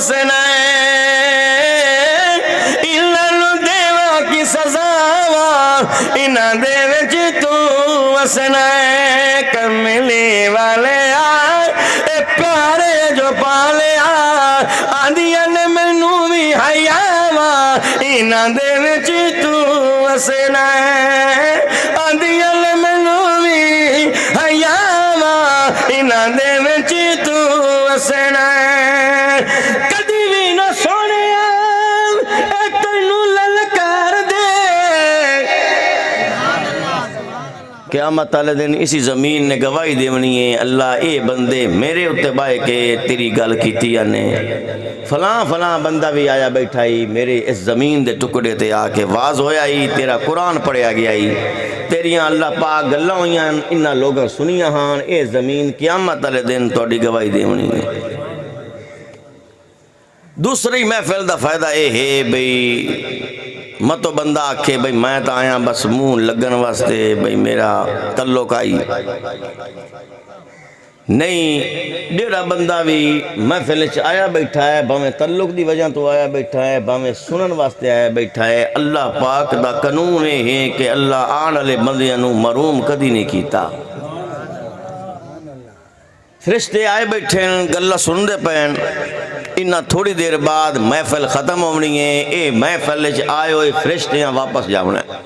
وسنا انہاں دیوا کی سزاوا انہاں دے وچ تو وسنا کملی والے اے پیارے جو پالے آندیاں نے مینوں وی حیاوا انہاں دے وچ تو وسنا آندیاں نے مینوں وی حیاوا انہاں دے وچ تو وسنا کدی وی نہ سونیا اے تینوں للکار دے قیامت والے دن اسی زمین نے گواہی دیونی ہے اللہ اے بندے میرے اتباع کے تیری گل کیتی نے فلاں فلاں بندہ بھی آیا بیٹھا ہی میرے اس زمین دے ٹکڑے تے آ کے واز ہویا ہی تیرا قرآن پڑھیا گیا ہی تیریاں اللہ پاک گلاں ہویاں انہاں لوگاں سنیاں ہاں اے زمین قیامت والے دن تہاڈی گواہی دیونی ہے دوسری محفل دا فائدہ اے ہے بھئی متو بندہ آکھے بھئی میں تا آیا بس منہ لگن واسطے بھئی میرا تعلق آئی نہیں ڈیڑا بندہ بھی محفل وچ آیا بیٹھا ہے باویں تعلق دی وجہ تو آیا بیٹھا ہے باویں سنن واسطے آیا بیٹھا ہے اللہ پاک دا قانون ہے کہ اللہ آن والے بندیاں نوں محروم کدی نہیں کیتا فرشتے آئے بیٹھے گلا سندے پین انہاں تھوڑی دیر بعد محفل ختم ہونی ہے اے محفل وچ آئے ہوئے فرشتیاں واپس جاونا ہے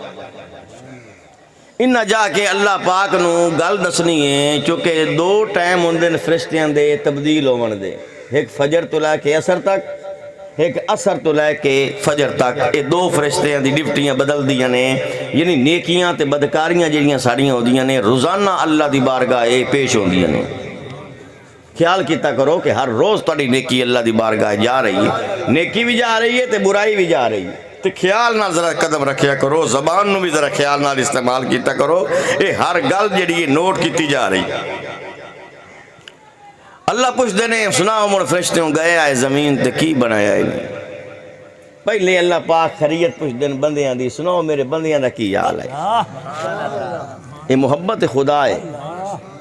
انہاں جا کے اللہ پاک نو گل دسنی ہے چونکہ دو ٹائم ہوندے نے فرشتیاں دے تبدیل ہون دے ایک فجر تو لے کے عصر تک ایک عصر تو لے کے فجر تک یہ دو فرشتیاں دی ڈپٹیاں بدل دیاں نے یعنی نیکیاں تے بدکاریاں جڑیاں ساڑیاں ہوندیاں نے روزانہ اللہ دی بارگاہ پیش ہوندیاں نے خیال کیتا کرو کہ ہر روز تاری نیکی اللہ دی بارگاہ جا رہی ہے نیکی بھی جا رہی ہے تے برائی بھی جا رہی ہے تے خیال نہ ذرا قدم رکھیا کرو زبان نو بھی ذرا خیال نہ استعمال کیتا کرو اے ہر گل جڑی نوٹ کیتی جا رہی ہے اللہ پوچھ دینے سناؤ مڑ فرشتوں گئے آئے زمین تے کی بنایا انہیں پہلے اللہ پاک خریت پوچھ دین بندیاں دی سناؤ میرے بندیاں دا کی حال ہے یہ محبت خدا ہے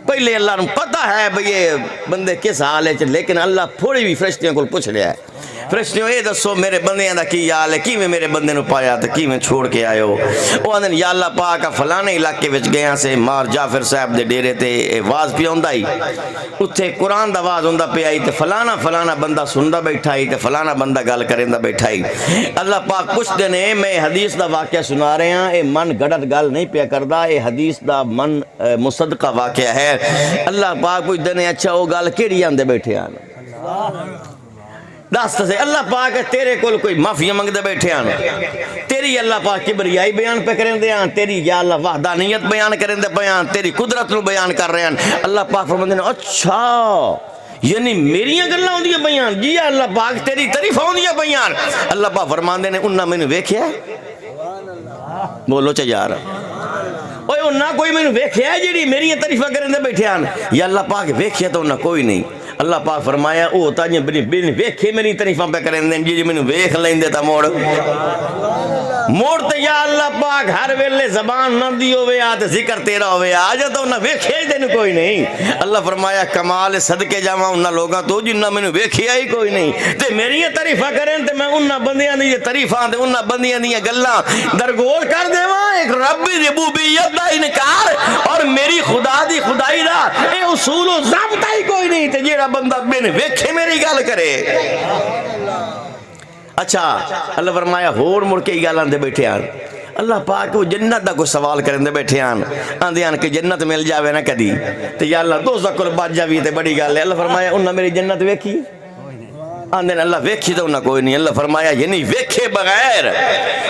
پہلے اللہ نے پتہ ہے بھئی یہ بندے کس حال ہے لیکن اللہ تھوڑی بھی فرشتیاں کو پوچھ لیا ہے فرشتیوں اے دسو میرے بندیاں دا کی حال ہے کی میں میرے بندے نو پایا تو کی میں چھوڑ کے آئے ہو وہ آندھن یا اللہ پاک فلانے علاقے وچ گیا سے مار جعفر صاحب دے ڈیرے تے واز پہ ہوندہ ہی اتھے قرآن دا واز ہوندہ پہ آئی تے فلانا بندہ سندہ بیٹھا ہی تے فلانا بندہ گل کرندہ بیٹھا ہی اللہ پاک پوچھ دینے میں حدیث دا واقعہ سنا رہے ہیں اے من گڑت گل نہیں پیا کردہ اے حدیث دا من مصدقہ واقعہ ہے اللہ پاک پوچھ دینے اچھا وہ گل کیڑی آندے بیٹھے آنا دست سے اللہ پاک تیرے کول کوئی معافی منگ دے بیٹھے آن تیری اللہ پاک کبریائی بیان پہ کریں دے آن تیری یا اللہ وحدانیت بیان کریں دے بیان تیری قدرت نو بیان کر رہے ہیں اللہ پاک فرماندے ہیں اچھا یعنی میریاں گلاں ہوندیاں بیان جی اللہ پاک تیری تعریف ہوندیاں بیان اللہ پاک فرماندے ہیں انہاں میں نے ویکھیا بولو چا یار اوے انہاں کوئی میں نے ویکھیا جڑی میریاں تعریفاں کریں دے بیٹھے آن یا اللہ پاک ویکھیا تو انہاں کوئی نہیں اللہ پاک فرمایا او تاں بن ویکھے میری تعریفاں پہ کریں دے جی مینوں ویکھ لیندے تا موڑ تے یا اللہ پاک ہر ویلے زبان نہ دی ہوے آ تے ذکر تیرا ہوے آ جا تو انہاں ویکھیا ہی تینوں کوئی نہیں اللہ فرمایا کمال صدقے جاواں انہاں لوگاں تو جنہاں مینوں ویکھیا ہی کوئی نہیں تے میریاں تعریفاں کریں تے میں انہاں بندیاں دی تعریفاں تے انہاں بندیاں دی گلاں درگور کر دیواں ایک رب دی ربوبیت دا انکار اور میری خدا دی خدائی دا اے اصول و ضابطہ ہی کوئی نہیں تے جیڑا بندہ بن ویکھے میری گل کرے اچھا اللہ فرمایا ہور مڑ کے گل آندے بیٹھے آن اللہ پاک وہ جنت دا کوئی سوال کریں دے بیٹھے آن آندے آن کہ جنت مل جاوے نہ کدی تے یا اللہ دوزخ کول بچ جاوی تے بڑی گل ہے اللہ فرمایا انہاں میری جنت ویکھی آندے اللہ ویکھی تو انہاں کوئی نہیں اللہ فرمایا یعنی ویکھے بغیر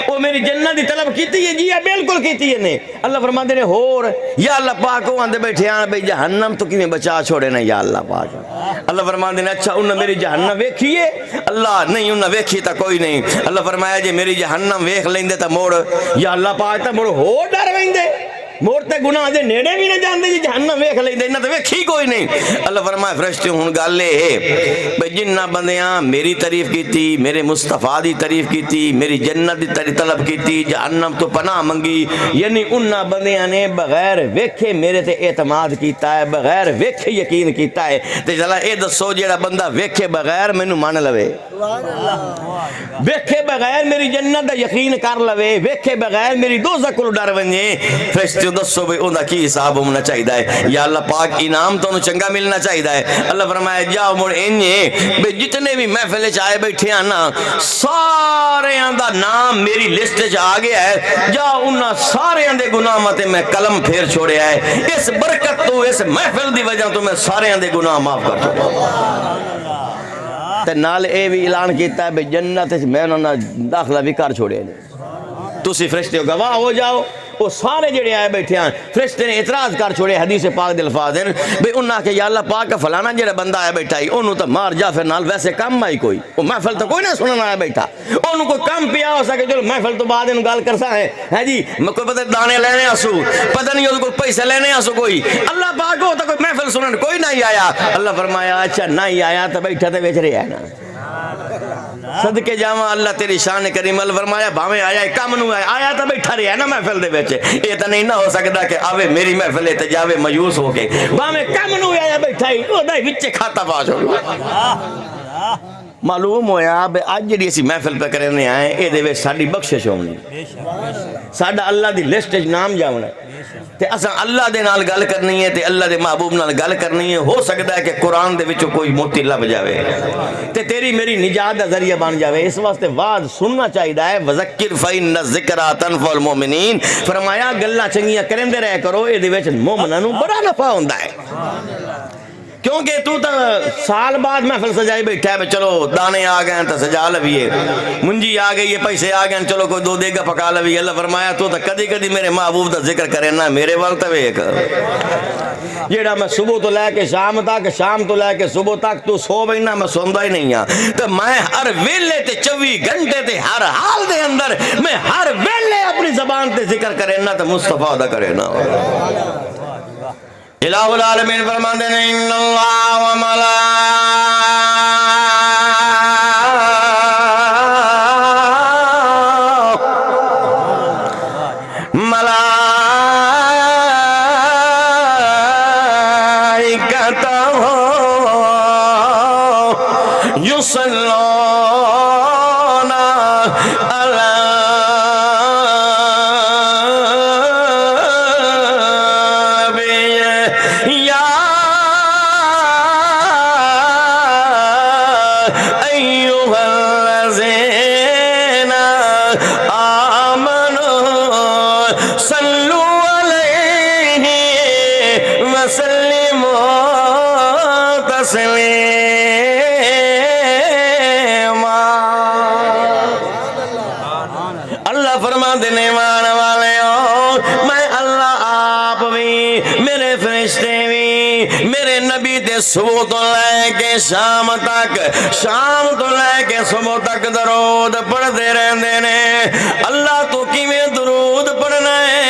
وہ میری جنت دی طلب کیتی ہے جی بالکل کیتی ہے نے اللہ فرماندے نے ہور یا اللہ پاک وہ آندے بیٹھے آن بھئی جہنم تو کیویں بچا چھوڑے نا یا اللہ پاک اللہ فرماندے نے اچھا انہاں میری جہنم ویکھی ہے اللہ نہیں انہاں ویکھی تا کوئی نہیں اللہ فرمایا جی میری جہنم ویکھ لیندے تا موڑ یا اللہ پاک تا موڑ ہور ڈر ویندے موڑتے گناہ دے نیڑے بھی نہ جاندے جی جہنم ویکھ لے دے نہ تے ویکھی کوئی نہیں اللہ فرمایا فرشتے ہن گل اے بھئی جنہ بندیاں میری تعریف کیتی میرے مصطفیٰ دی تعریف کیتی میری جنت دی طلب کیتی جہنم تو پناہ منگی یعنی انہاں بندیاں نے بغیر ویکھے میرے تے اعتماد کیتا ہے بغیر ویکھے یقین کیتا ہے تے چلا اے دسو جیڑا بندہ ویکھے بغیر مینوں مان لوے ویکھے بغیر میری جنت دا یقین کر لوے، ویکھے بغیر میری دوزخ کو ڈر ونجے، فرشتے دسو بھئی اوندا کی حساب ہونا چاہیدا ہے؟ یا اللہ پاک انعام تو چنگا ملنا چاہیدا ہے۔ اللہ فرمایا جاؤ مڑ انجے بھئی جتنے بھی محفل چاہے بیٹھے ہیں نا سارے دا نام میری لسٹ چ آ گیا ہے، جاؤ انہاں سارے دے گناہ متے میں قلم پھیر چھوڑیا ہے، اس برکت تو اس محفل دی وجہ تو میں سارے دے گناہ معاف کر چھوڑیا۔ تے نال اے بھی اعلان کیتا ہے بھئی جنت میں انہوں نے داخلہ بھی کر چھوڑے نہیں، تسی فرشتے گواہ ہو جاؤ۔ وہ سارے جڑے آئے بیٹھے ہیں فرشتے نے اعتراض کر چھوڑے، حدیث پاک دے الفاظ ہیں بھئی انہاں کہ یا اللہ پاک فلانا جڑا بندہ آیا بیٹھا ہی انہوں تو مار جا، پھر نال ویسے کم آئی کوئی، وہ محفل تو کوئی نہ سننا آیا بیٹھا، انہوں کو کم پیا ہو سکے چلو محفل تو بعد ان گال کرسا ہے جی میں کوئی پتہ دانے لینے آسو، پتہ نہیں ہو کوئی پیسے لینے آسو، کوئی اللہ پاک ہوتا کوئی محفل سنن کوئی نہیں آیا۔ اللہ فرمایا اچھا نہیں آیا تو بیٹھا تو بیچ رہے ہیں نا، صدقے جاواں اللہ تیری شان کریم۔ اللہ فرمایا بھاویں آیا کم نو آیا تو بیٹھا رہیا نا محفل دے وچ، یہ تو نہیں نہ ہو سکتا کہ آوے میری محفل تے جاوے مایوس ہو کے، بھاویں کم نو آیا بیٹھا ہی او دے وچ کھاتا پاس ہو گیا۔ معلوم ہویا بے اج جڑی اسی محفل پہ کرنے آئے اے دے وچ ساڈی بخشش ہونی، ساڈا اللہ دی لسٹ وچ نام جاونا تے اساں اللہ دے نال گل کرنی ہے تے اللہ دے محبوب نال گل کرنی ہے۔ ہو سکتا ہے کہ قرآن دے وچوں کوئی موتی لب جاوے تے تیری میری نجات دا ذریعہ بن جاوے، اس واسطے واز سننا چاہیے ہے۔ وذکر فإن الذکرى تنفع المؤمنین، فرمایا گلاں چنگیاں کرندے رہے کرو، اے دے وچ مومناں نوں بڑا نفع ہوندا ہے، کیونکہ تو سال بعد محفل سجائی بیٹھا ہے چلو دانے آ گئے تو سجا لویے، منجی آ گئی ہے پیسے آ گئے چلو کوئی دو دیگا پکا لویے۔ اللہ فرمایا تو کدی کدی میرے محبوب دا ذکر کرے نا میرے وقت ویک جیڑا میں صبح تو لے کے شام تک، شام تو لے کے صبح تک تو سو بینا میں سوندا ہی نہیں ہاں، تو میں ہر ویلے تے 24 گھنٹے تے ہر حال دے اندر میں ہر ویلے اپنی زبان تے ذکر کرے نا تو مصطفیٰ دا کرے نا۔ الہ العالمین فرماتے ہیں ان اللہ و ملائکتہ یصلون علی اللہ فرما دینے والا والے ہو، میں اللہ آپ بھی میرے فرشتے بھی میرے نبی دے صبح تو لے کے شام تک، شام تو لے کے صبح تک درود پڑھتے رہندے نے۔ اللہ تو کیویں درود پڑھنا ہے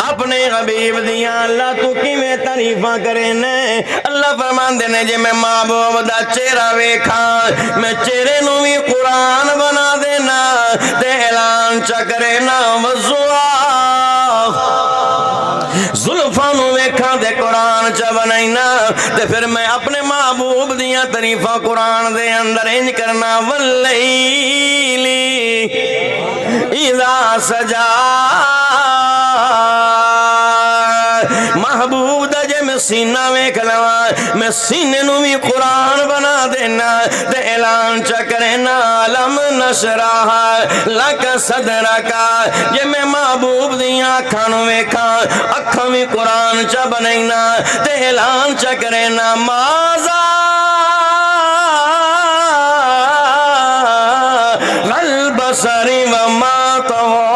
اپنے حبیب دیاں، اللہ تو کیویں تعریفاں کرنے۔ اللہ فرماندے نے جے میں محبوب دا چہرہ ویکھاں میں چہرے نو بھی قرآن بنا دینا تے اعلان چا کرے نا وضوا زلفاں نو ویکھاں تے قرآن چا بنائینا تے پھر میں اپنے محبوب دیاں تعریفاں قرآن دے اندر انج کرنا واللیلی اذا سجا، محبوب دا جے میں سینہ ویکھ لواں میں سینے نو بھی قرآن بنا دینا تے اعلان چا کرنا لم نشرح لک صدرک، جے میں محبوب دیاں اکھاں نو ویکھاں اکھاں بھی قرآن چا بنائینا تے اعلان چا کرنا ماذا البصر وما طغى،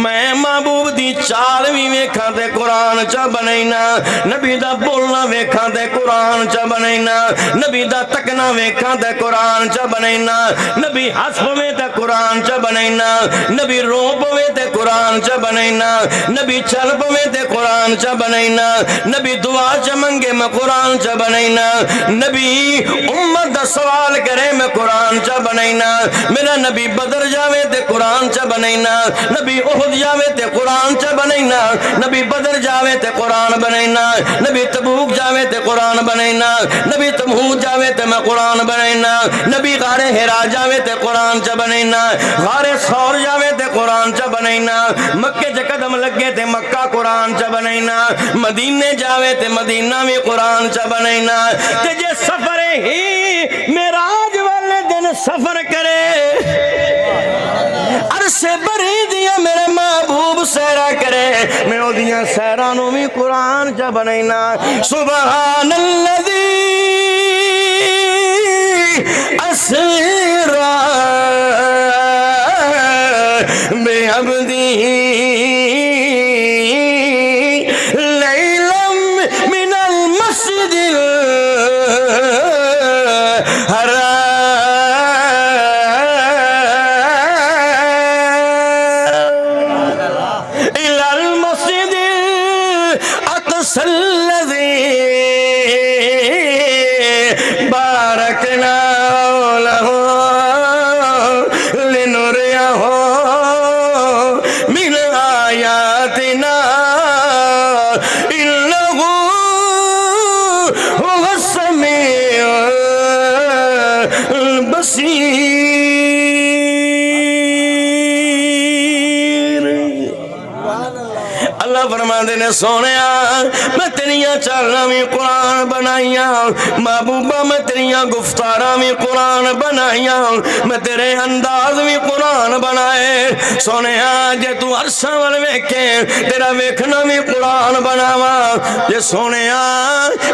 میں محبوب دی چال بھی ویکھاں تے قرآن چا بنائینا، نبی دا بولنا ویکھاں تے قرآن چا بنائینا، نبی دا تکنا ویکھاں تے قرآن چا بنائینا، نبی ہس پوے تے قرآن چا بنائینا، نبی رو پوے تے قرآن چا بنائینا، نبی چل پوے تے قرآن چا بنائینا، نبی دعا چا منگے میں قرآن چا بنائینا، نبی امت دا سوال کرے میں قرآن چا بنائینا، میرا نبی بدر جاوے تے قرآن چا بنائینا، نبی احد جاوے تے قرآن چا بنائینا، نبی بدر جاوے تے قرآن بنائنا، نبی تبوک جاوے تے قرآن بنائنا، نبی تمہود جاوے تے میں قرآن بنائنا، نبی غار ہرا جاوے تے قرآن چا بنائنا، غار سور جاوے تے قرآن چا بنائنا، مکے چا قدم لگے تے مکہ قرآن چا بنائنا، مدینے جاوے تے مدینہ میں قرآن چا بنائنا، تے جے سفر ہی معراج والے دن سفر کرے عرش بری دیا میرے محبوب سیرہ کرے، میں او دیا سیرانوں بھی قرآن چا بنائنا۔ سبحان الذی اسرا بعبدہ لیلا من المسجد الحرام إلى المسجد الأقصى الذي باركنا له لنريه من آياتنا إنه هو السميع البصير۔ اللہ فرماندے نے سونیا میں تیریاں چالنا بھی قرآن بنائیاں، محبوبہ میں تیریاں گفتاراں بھی قرآن بنائیاں، میں تیرے انداز بھی قرآن بنائے۔ سونیا جے تو عرصہ وال ویکھے تیرا ویکھنا بھی قرآن بناوا، جے سونیا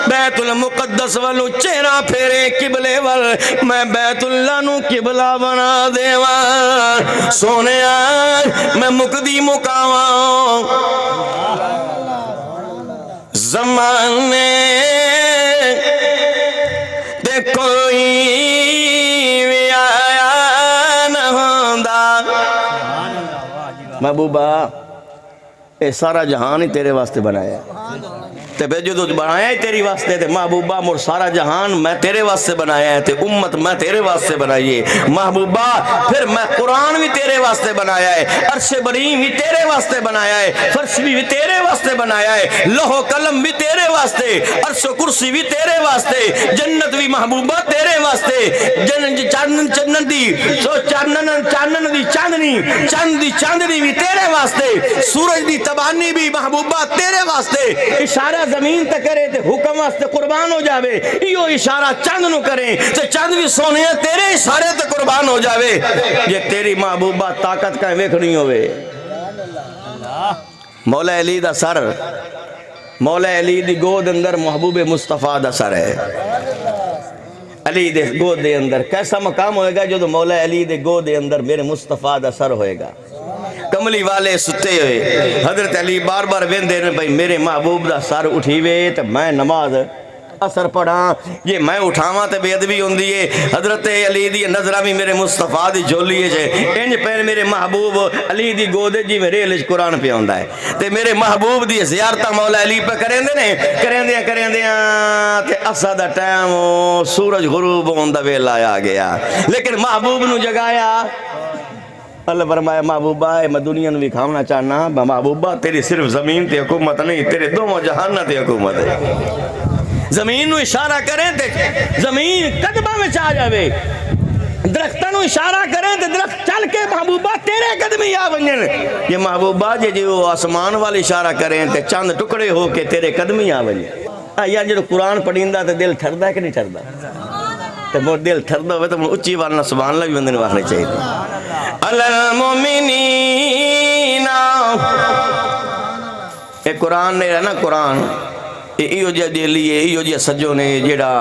بیت المقدس والو چہرہ پھیرے قبلے وال میں بیت اللہ نو قبلہ بنا دیواں۔ سونیا میں مقدی مقاواں زمانے تے کوئی بھی آیا نہ ہوندا۔ محبوبہ اے سارا جہان ہی تیرے واسطے بنایا ہے، تے پھر جو بنایا ہے تیری واسطے تے محبوبہ مر سارا جہان میں تیرے واسطے بنایا ہے، تے امت میں تیرے واسطے بنائی ہے۔ محبوبہ پھر میں قرآن بھی تیرے واسطے بنایا ہے، عرش بریم بھی تیرے واسطے بنایا ہے، فرش بھی تیرے واسطے بنایا ہے، لوح و قلم بھی تیرے واسطے، عرش و کرسی بھی تیرے واسطے، جنت بھی محبوبہ تیرے واسطے، چانن دی چاندنی چاند دی چاندنی بھی تیرے واسطے، سورج دی تبانی بھی محبوبہ تیرے واسطے۔ اشارہ زمین تے کرے تے حکم واسطے قربان ہو جاوے، ایو اشارہ چند نو کرے تے چند بھی سونے تیرے اشارے تے قربان ہو جاوے۔ یہ تیری محبوبہ طاقت کا ویکھنی ہوئے۔ مولا علی دا سر، مولا علی دی گود اندر محبوب مصطفیٰ دا سر ہے، علی دے گود دے اندر کیسا مقام ہوئے گا جو مولا علی دے گود دے اندر میرے مصطفیٰ دا سر ہوئے گا۔ کملی والے ستے ہوئے حضرت علی بار بار ویندے نے بھئی میرے محبوب دا سر اٹھیوے تو میں نماز اثر پڑھا، یہ میں اٹھاواں تے بے ادبی ہوندی ہے۔ حضرت علی دی نظرہ بھی میرے مصطفیٰ دی جولی ہے، انج پہن میرے محبوب علی دی گودے جی میں ریلج قرآن پہ ہوندہ ہے، تے میرے محبوب دی زیارتہ مولا علی پہ کریں دے تے اسا دا ٹائم سورج غروب ہوندہ ویلا آ گیا، لیکن محبوب نو جگایا۔ اللہ فرمایا محبوبہ میں دنیا نو بھی کھاونا چاہنا، محبوبہ تیری صرف زمین تے حکومت نہیں، تیرے دونوں جہانہ تے حکومت ہے۔ زمین نو اشارہ کریں تے زمین قدمہ میں چاہ جاوے، درختہ نو اشارہ کریں تے درخت چل کے محبوبہ تیرے قدمی آ بنجن۔ یہ محبوبہ جو آسمان والی اشارہ کریں تے چند ٹکڑے ہو کے تیرے قدمی آ بنجن۔ یا جو قرآن پڑھیندہ تے دل ٹھردہ ہے کہ نہیں ٹھردہ؟ تے مور دل ٹھردہ ہوئے تو اچھی والنا سبحان اللہ بھی بندے واخنے چاہیے۔ المومنین اے قرآن نے رہنا قرآن ایو جے دے لیے ایو جے سجو نے جیڑا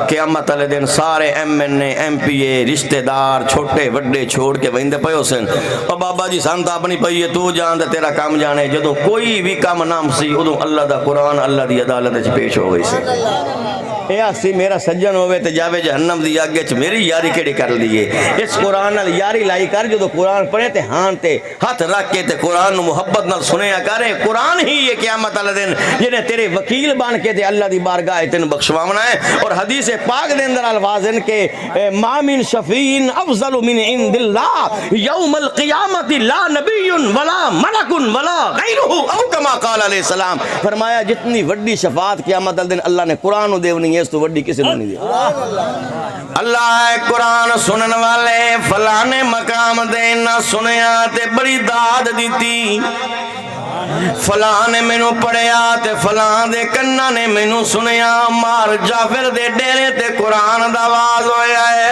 قیامت علیہ دن سارے M N A M P A رشتہ دار چھوٹے وڈے چھوڑ کے وہندے پئے ہو سن، اور بابا جی سانتا اپنی پئی ہے تو جان دے تیرا کام جانے، جدو کوئی بھی کام نام سی ادو اللہ دا قرآن اللہ دی عدالت وچ پیش ہو گئی سی۔ اے آسی میرا سجن ہوئے تے جاوے جہنم دی آگے چ میری یاری کیڑی کر لیے، اس قرآن نال یاری لائی کر جو قرآن پڑھے تے ہاں تے ہاتھ رکھ کے تے قرآن محبت نال سنیا کرے، قرآن ہی یہ قیامت علیہ دن جنہیں تیرے وکیل بان کے تے اللہ دی بارگاہ تین بخشواونا ہے۔ اور حدیث پاک دے اندر الفاظ ان کے ما من شفیع افضل من عند اللہ یوم القیامت لا نبی ولا ملک ولا غیرہ او کما قال علیہ السلام. فرمایا جتنی وڈی شفاعت قیامت والے دن اللہ نے قرآن نو دیونی ہے اس تو وڈی کسی نے نہیں دی. اللہ ہے قرآن سنن والے فلانے مقام دے نہ سنیا تے بڑی داد دیتی. فلاں نے مینوں پڑھیا تے فلاں دے کناں نے مینوں سنیا. مار جعفر دے ڈیرے تے قرآن دا آواز ہویا ہے.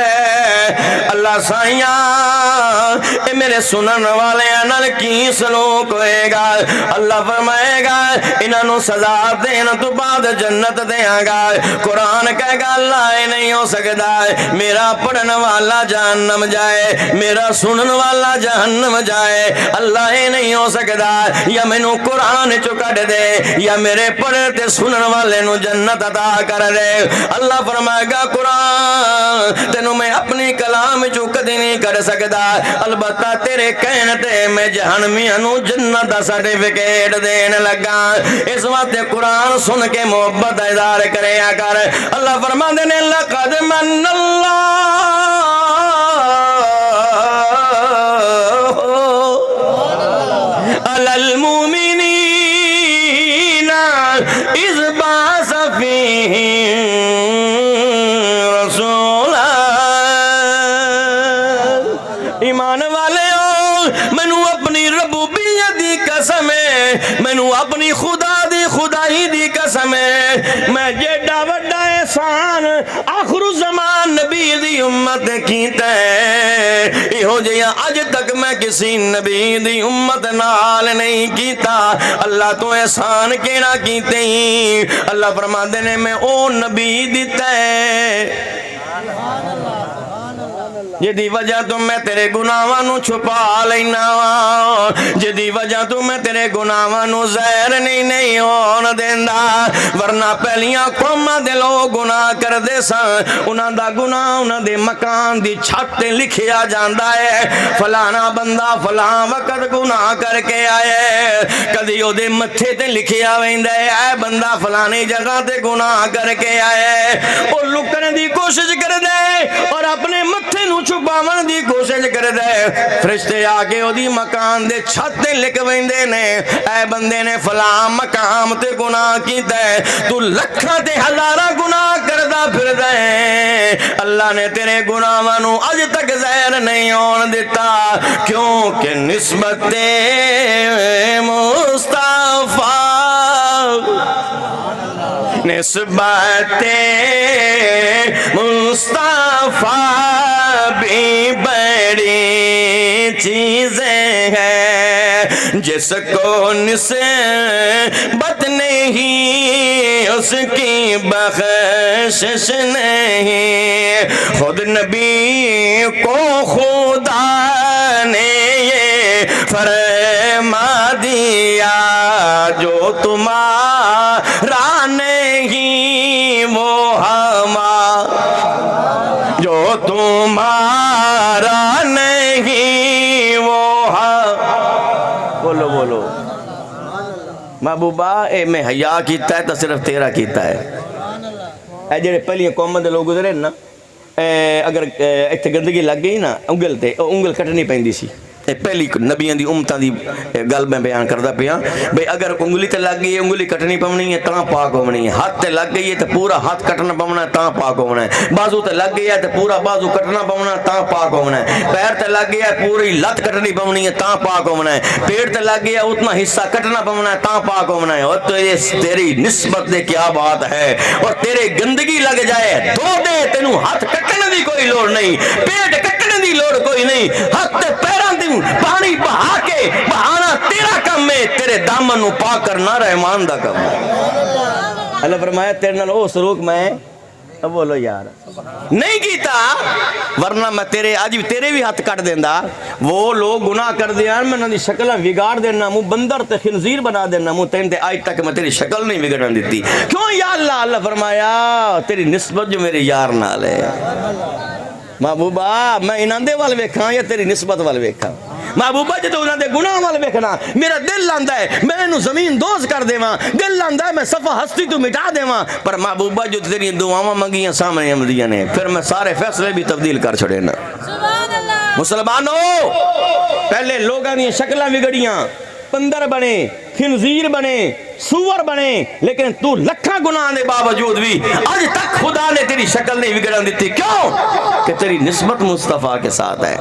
اللہ سائیاں اے میرے سنن والے نال کی سلوک ہوئے گا. اللہ فرمائے گا انہاں نوں سزا دین تو بعد جنت دیاں گا. قرآن کہے گا اللہ اے نہیں ہو سکدا میرا پڑھن والا جہنم جائے میرا سنن والا جہنم جائے. اللہ اے نہیں ہو سکدا یا مینوں قرآن چو کٹ دے یا میرے پڑھے تے سنن والے نو جنت عطا کر دے. اللہ فرمائے گا قرآن تینوں میں اپنی کلام چو کدی نہیں کر سکدا البتہ تیرے کہنے تے میں جہنمیاں نو جنت دا سرٹیفکیٹ دین لگا. اس وقت قرآن سن کے محبت اظہار کریا کر. اللہ فرماندے نے لقد من اللہ علی المومنین اذ بعث فیہم رسولا. ایمان والے ہو مینوں اپنی ربوبیت دی قسم ہے مینوں اپنی خدا دی خدائی دی قسم ہے میں جیڑا وڈا احسان آخر الزمان نبی دی امت کیتا ہے ایہو جہاں اج تک میں کسی نبی دی امت نال نہیں کیتا. اللہ تو احسان کیڑا کیتے ہی. اللہ فرماندے نے میں او نبی دیتا ہے جدی وجہ تو میں تیرے گناہاں نو چھپا لینا جدی وجہ تو میں تیرے گناہاں نو زہر نہیں ہون دیندا. ورنہ پہلیاں قوماں دے لوگ گناہ کر دے سن انہاں دا گناہ انہاں دے مکان دی چھت تے لکھیا جاندا ہے. فلانا بندہ فلاں وقت گناہ کر کے آئے کدی او دے متھے تے لکھیا ویندا ہے اے بندہ فلانی جگہ تے گناہ کر کے آئے. او لکن دی کوشش کر دے اور اپنے متھے نو چھپاون دی کوشش کر دے. فرشتے آگے او دی مکان دے چھت تے لکھ ویندے نے اے بندے نے فلاں مقام تے گناہ کیتا ہے تو لکھاں تے ہزاراں گناہ کردا پھردا ہے. اللہ نے تیرے گناہاں نو اج تک ظاہر نہیں ہون دیتا کیونکہ نسبت مصطفیٰ نسبت مصطفیٰ بھی بڑی چیزیں ہیں جس کو نسبت نہیں اس کی بخشش نہیں. خود نبی کو خدا نے یہ فرما دیا جو تمہارا نہیں وہ ہمارا جو تمہارا نہیں وہ بولو بولو محبوبہ اے میں حیا کیتا ہے تو صرف تیرا کیتا ہے. اے جڑے پہلی قوماں دے لوگ گزرے نا اگر ایتھے گندگی لگ گئی نا انگل تے انگل کٹنی پیندی سی. پہلی نبیاں دی امتاں دی گل میں بیان کردا پیا بھئی اگر انگلی تے لگ گئی انگلی کٹنی پونی ہے تاں پاک ہونی ہے. ہاتھ تے لگ گئی ہے تے پورا ہاتھ کٹنا پونا ہے تاں پاک ہونا ہے. بازو تے لگ گئی ہے تے پورا بازو کٹنا پونا ہے تاں پاک ہونا ہے. پیر تے لگ گیا ہے پوری لت کٹنی پونی ہے تاں پاک ہونا ہے. پیٹ تے لگ گیا اتنا حصہ کٹنا پونا ہے تاں پاک ہونا ہے. اور تیری نسبت دے کیا بات ہے. اور تیرے گندگی لگ جائے دھو دے تینوں ہاتھ کٹنے دی کوئی لوڑ نہیں پیٹ کٹنے دی لوڑ کوئی نہیں. ہاتھ تے پیراں دی پانی بہا کے بہانا تیرا کم ہے تیرے دامن نو پاک کرنا رحمان دا کم ہے. اللہ فرمایا تیرے نال او سلوک میں بولو یار نہیں کیتا ورنہ میں تیرے آج بھی تیرے بھی ہاتھ کٹ دیندا. وہ لوگ گناہ کر دیاں میں انہاں دی شکلاں بگاڑ دینا منہ بندر تے خنزیر بنا دینا منہ تین تے آج تک میں تیری شکل نہیں بگڑن دیتی. کیوں یا اللہ. اللہ فرمایا تیری نسبت جو میرے یار نال ہے. محبوبہ میں انہاں دے وال ویکھاں یا تیری نسبت وال ویکھاں. محبوبہ جدو انہاں دے گناہ وال ویکھنا میرا دل لاندا ہے میں انہوں زمین دوز کر دیواں. دل لاندا ہے میں صفحہ ہستی تو مٹا دیواں. پر محبوبہ جو تیری دعاواں منگیاں سامنے آمدیاں نے پھر میں سارے فیصلے بھی تبدیل کر چھڑے نا. مسلمانوں پہلے لوگاں دی شکلاں بگڑیاں، بندر بنے، خنزیر بنے، سور بنے، لیکن تو لکھاں گناہ دے باوجود بھی آج تک خدا نے تیری شکل نہیں بگڑن دیتی. کیوں؟ کہ تیری نسبت مصطفیٰ کے ساتھ ہے.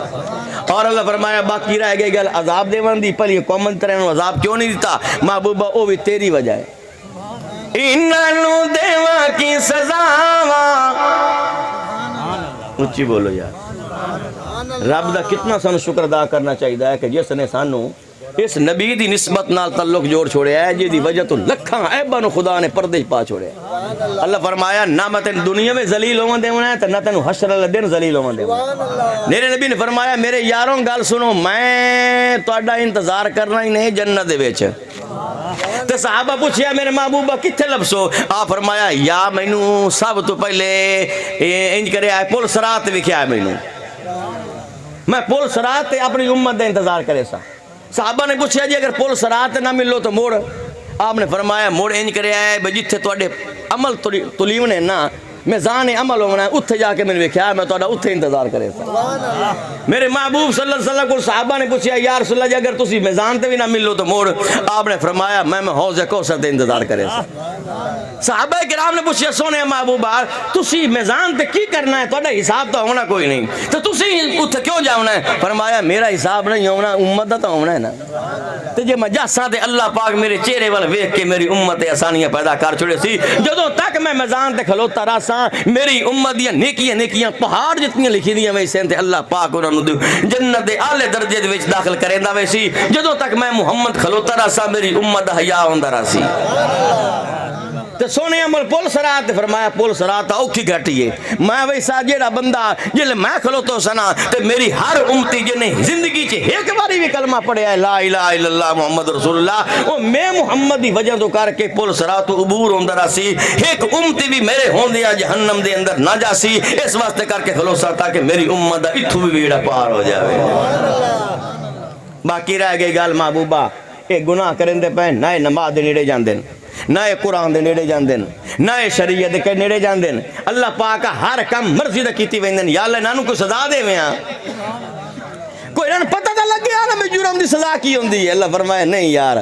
اور اللہ فرمایا باقی رہ گئی گل عذاب دیوان دی، پہلی قومن طرح عذاب کیوں نہیں دیتا؟ محبوبہ او بھی تیری وجہ ہے. انہوں دیوا کی سزاواں، اچھی بولو یار. رب دا کتنا سانو شکر ادا کرنا چاہیے ہے کہ جس نے سانو اس نبی دی نسبت نال تعلق جوڑ چھوڑیا ہے، جی دی وجہ تو لکھاں عیباں نو خدا نے پردے پا چھوڑیا. اللہ فرمایا نہ میں تین دنیا میں ذلیل ہوواں دیونا ہے تے نہ تینوں حشر والے دن ذلیل ہوواں دیونا. میرے نبی نے فرمایا میرے یاروں گل سنو، میں تہاڈا انتظار کرنا ہی نہیں جنت دے وچ. تے صحابہ پوچھیا میرے محبوبہ کتھے لبسو؟ آپ فرمایا یا مینوں سب تو پہلے انج کریا ہے پل صراط وکھیا ہے مینوں، میں پل صراط تے اپنی امت دے انتظار کرے سا. صحابہ نے پوچھا جی اگر پل صراط نہ ملو تو موڑ؟ آپ نے فرمایا موڑ انج کریا ہے بھئی جتھے تواڈے عمل تلیونے نا میزان عمل ہونا ہے اتھے جا کے میں نے دیکھا میں تہاڈا اتھے انتظار کرے سا. میرے محبوب صلی اللہ علیہ وسلم کو صحابہ نے پوچھا یا رسول اللہ جی اگر تسی میزان تے بھی نہ ملو تو موڑ؟ آپ نے فرمایا میں حوض کوثر تے انتظار کرے سا. صحابہ کرام نے پوچھا سونے محبوبہ تسی میزان تے کی کرنا ہے؟ تہاڈا حساب تو ہونا کوئی نہیں تو تسی اتھے کیوں جاونا ہے؟ فرمایا میرا حساب نہیں ہونا، امت دا تو ہونا ہے نا. تے جے میں جاساں تے اللہ پاک میرے چہرے وال ویکھ کے میری امت تے آسانیاں پیدا کر چھوڑے سی. جدوں تک میں میزان تے کھلوتا رہا سا میری امت دیاں نیکیاں پہاڑ جتنی لکھی دیاں ویسے تے اللہ پاک انہاں نوں جنت دے اعلی درجے دے وچ داخل کریندا ویسی. جدوں تک میں محمد کھلوتا رہا سا میری امت دا حیا ہوندا رہا سی. تے سونے عمل پل صراط فرمایا پل صراط اوکھی گھٹی ہے. میں ویسا جیڑا بندہ جلے میں کھلوتا سنا تے میری ہر امتی جنے زندگی چ ایک باری بھی کلمہ پڑھیا ہے لا الہ الا اللہ محمد رسول اللہ، او میں محمد دی وجہ تو کر کے پل صراط عبور ہوندا رہا سی. ایک امتی بھی میرے ہوندیا جہنم دے اندر نہ جاسی، اس واسطے کر کے کھلوسا تاکہ میری امت دا اتھوں بھی بیڑا پار ہو جاوے. باقی رہ گئی گل محبوبہ اے گناہ کرندے پے نہ نماز دے نیڑے جاندے نہ قرآن دے نیڑے جاندن نہ شریعت دے نیڑے جاندن. اللہ پاک ہر کم مرضی دا کیتی ویندن. یا اللہ انہاں کو سزا دیویاں، کوئی انہاں پتہ تے لگے یار میں جرم دی سزا کی ہوندی ہے؟ اللہ فرمایا نہیں یار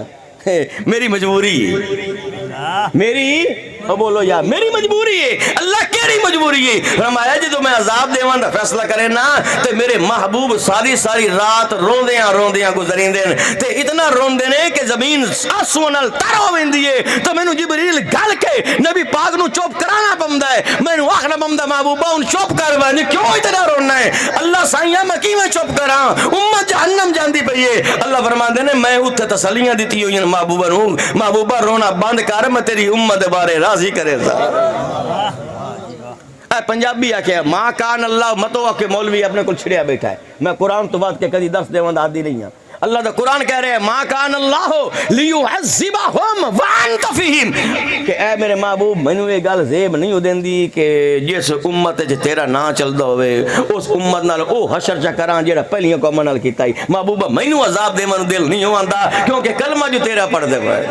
میری مجبوری ہے، میری بولو یار میری مجبوری ہے. اللہ کیڑی مجبوری ہے؟ فرمایا جدوں میں عذاب دیوان دا فیصلہ کرے نا تے میرے محبوب ساری رات روندیاں گزریندے تے اتنا روندے نے کہ زمین آنسواں نال تر ہو ویندی ہے. تو مینوں جبریل گل کے نبی پاک نو چپ کرانا پوندا ہے. مینوں آکھنا پوندا محبوبہ ہن چپ کر بانی کیوں اتنا رونا ہے؟ اللہ سائیاں میں کیویں چپ کراں؟ امت جہنم جاندی پئی ہے. اللہ فرماندے نے میں اوتھے تسلیاں دتی ہوئیں محبوبہ نو، محبوبہ رونا بند کر میں تیری امت دے بارے راضی کرے سا. پنجابی آکھیا ماں کان اللہ متو آکے مولوی اپنے کو چھڑیا بیٹھا ہے. میں قرآن تو بات کے کدی درس دیوان عادی نہیں ہوں. اللہ دا قرآن کہہ رہے ہیں ماں کان اللہ لیعذبہم وانت فیہم، کہ اے میرے محبوب مینوں یہ گل زیب نہیں ہو دیندی کہ جس امت وچ تیرا نا چلدا ہوئے اس امت نال او حشر چا کراں جیڑا پہلیاں قوماں نال کیتا ہی. محبوبہ مینوں عذاب دیوان دل نہیں ہوندا کیونکہ کلمہ جو تیرا پڑھ دے ہوئے.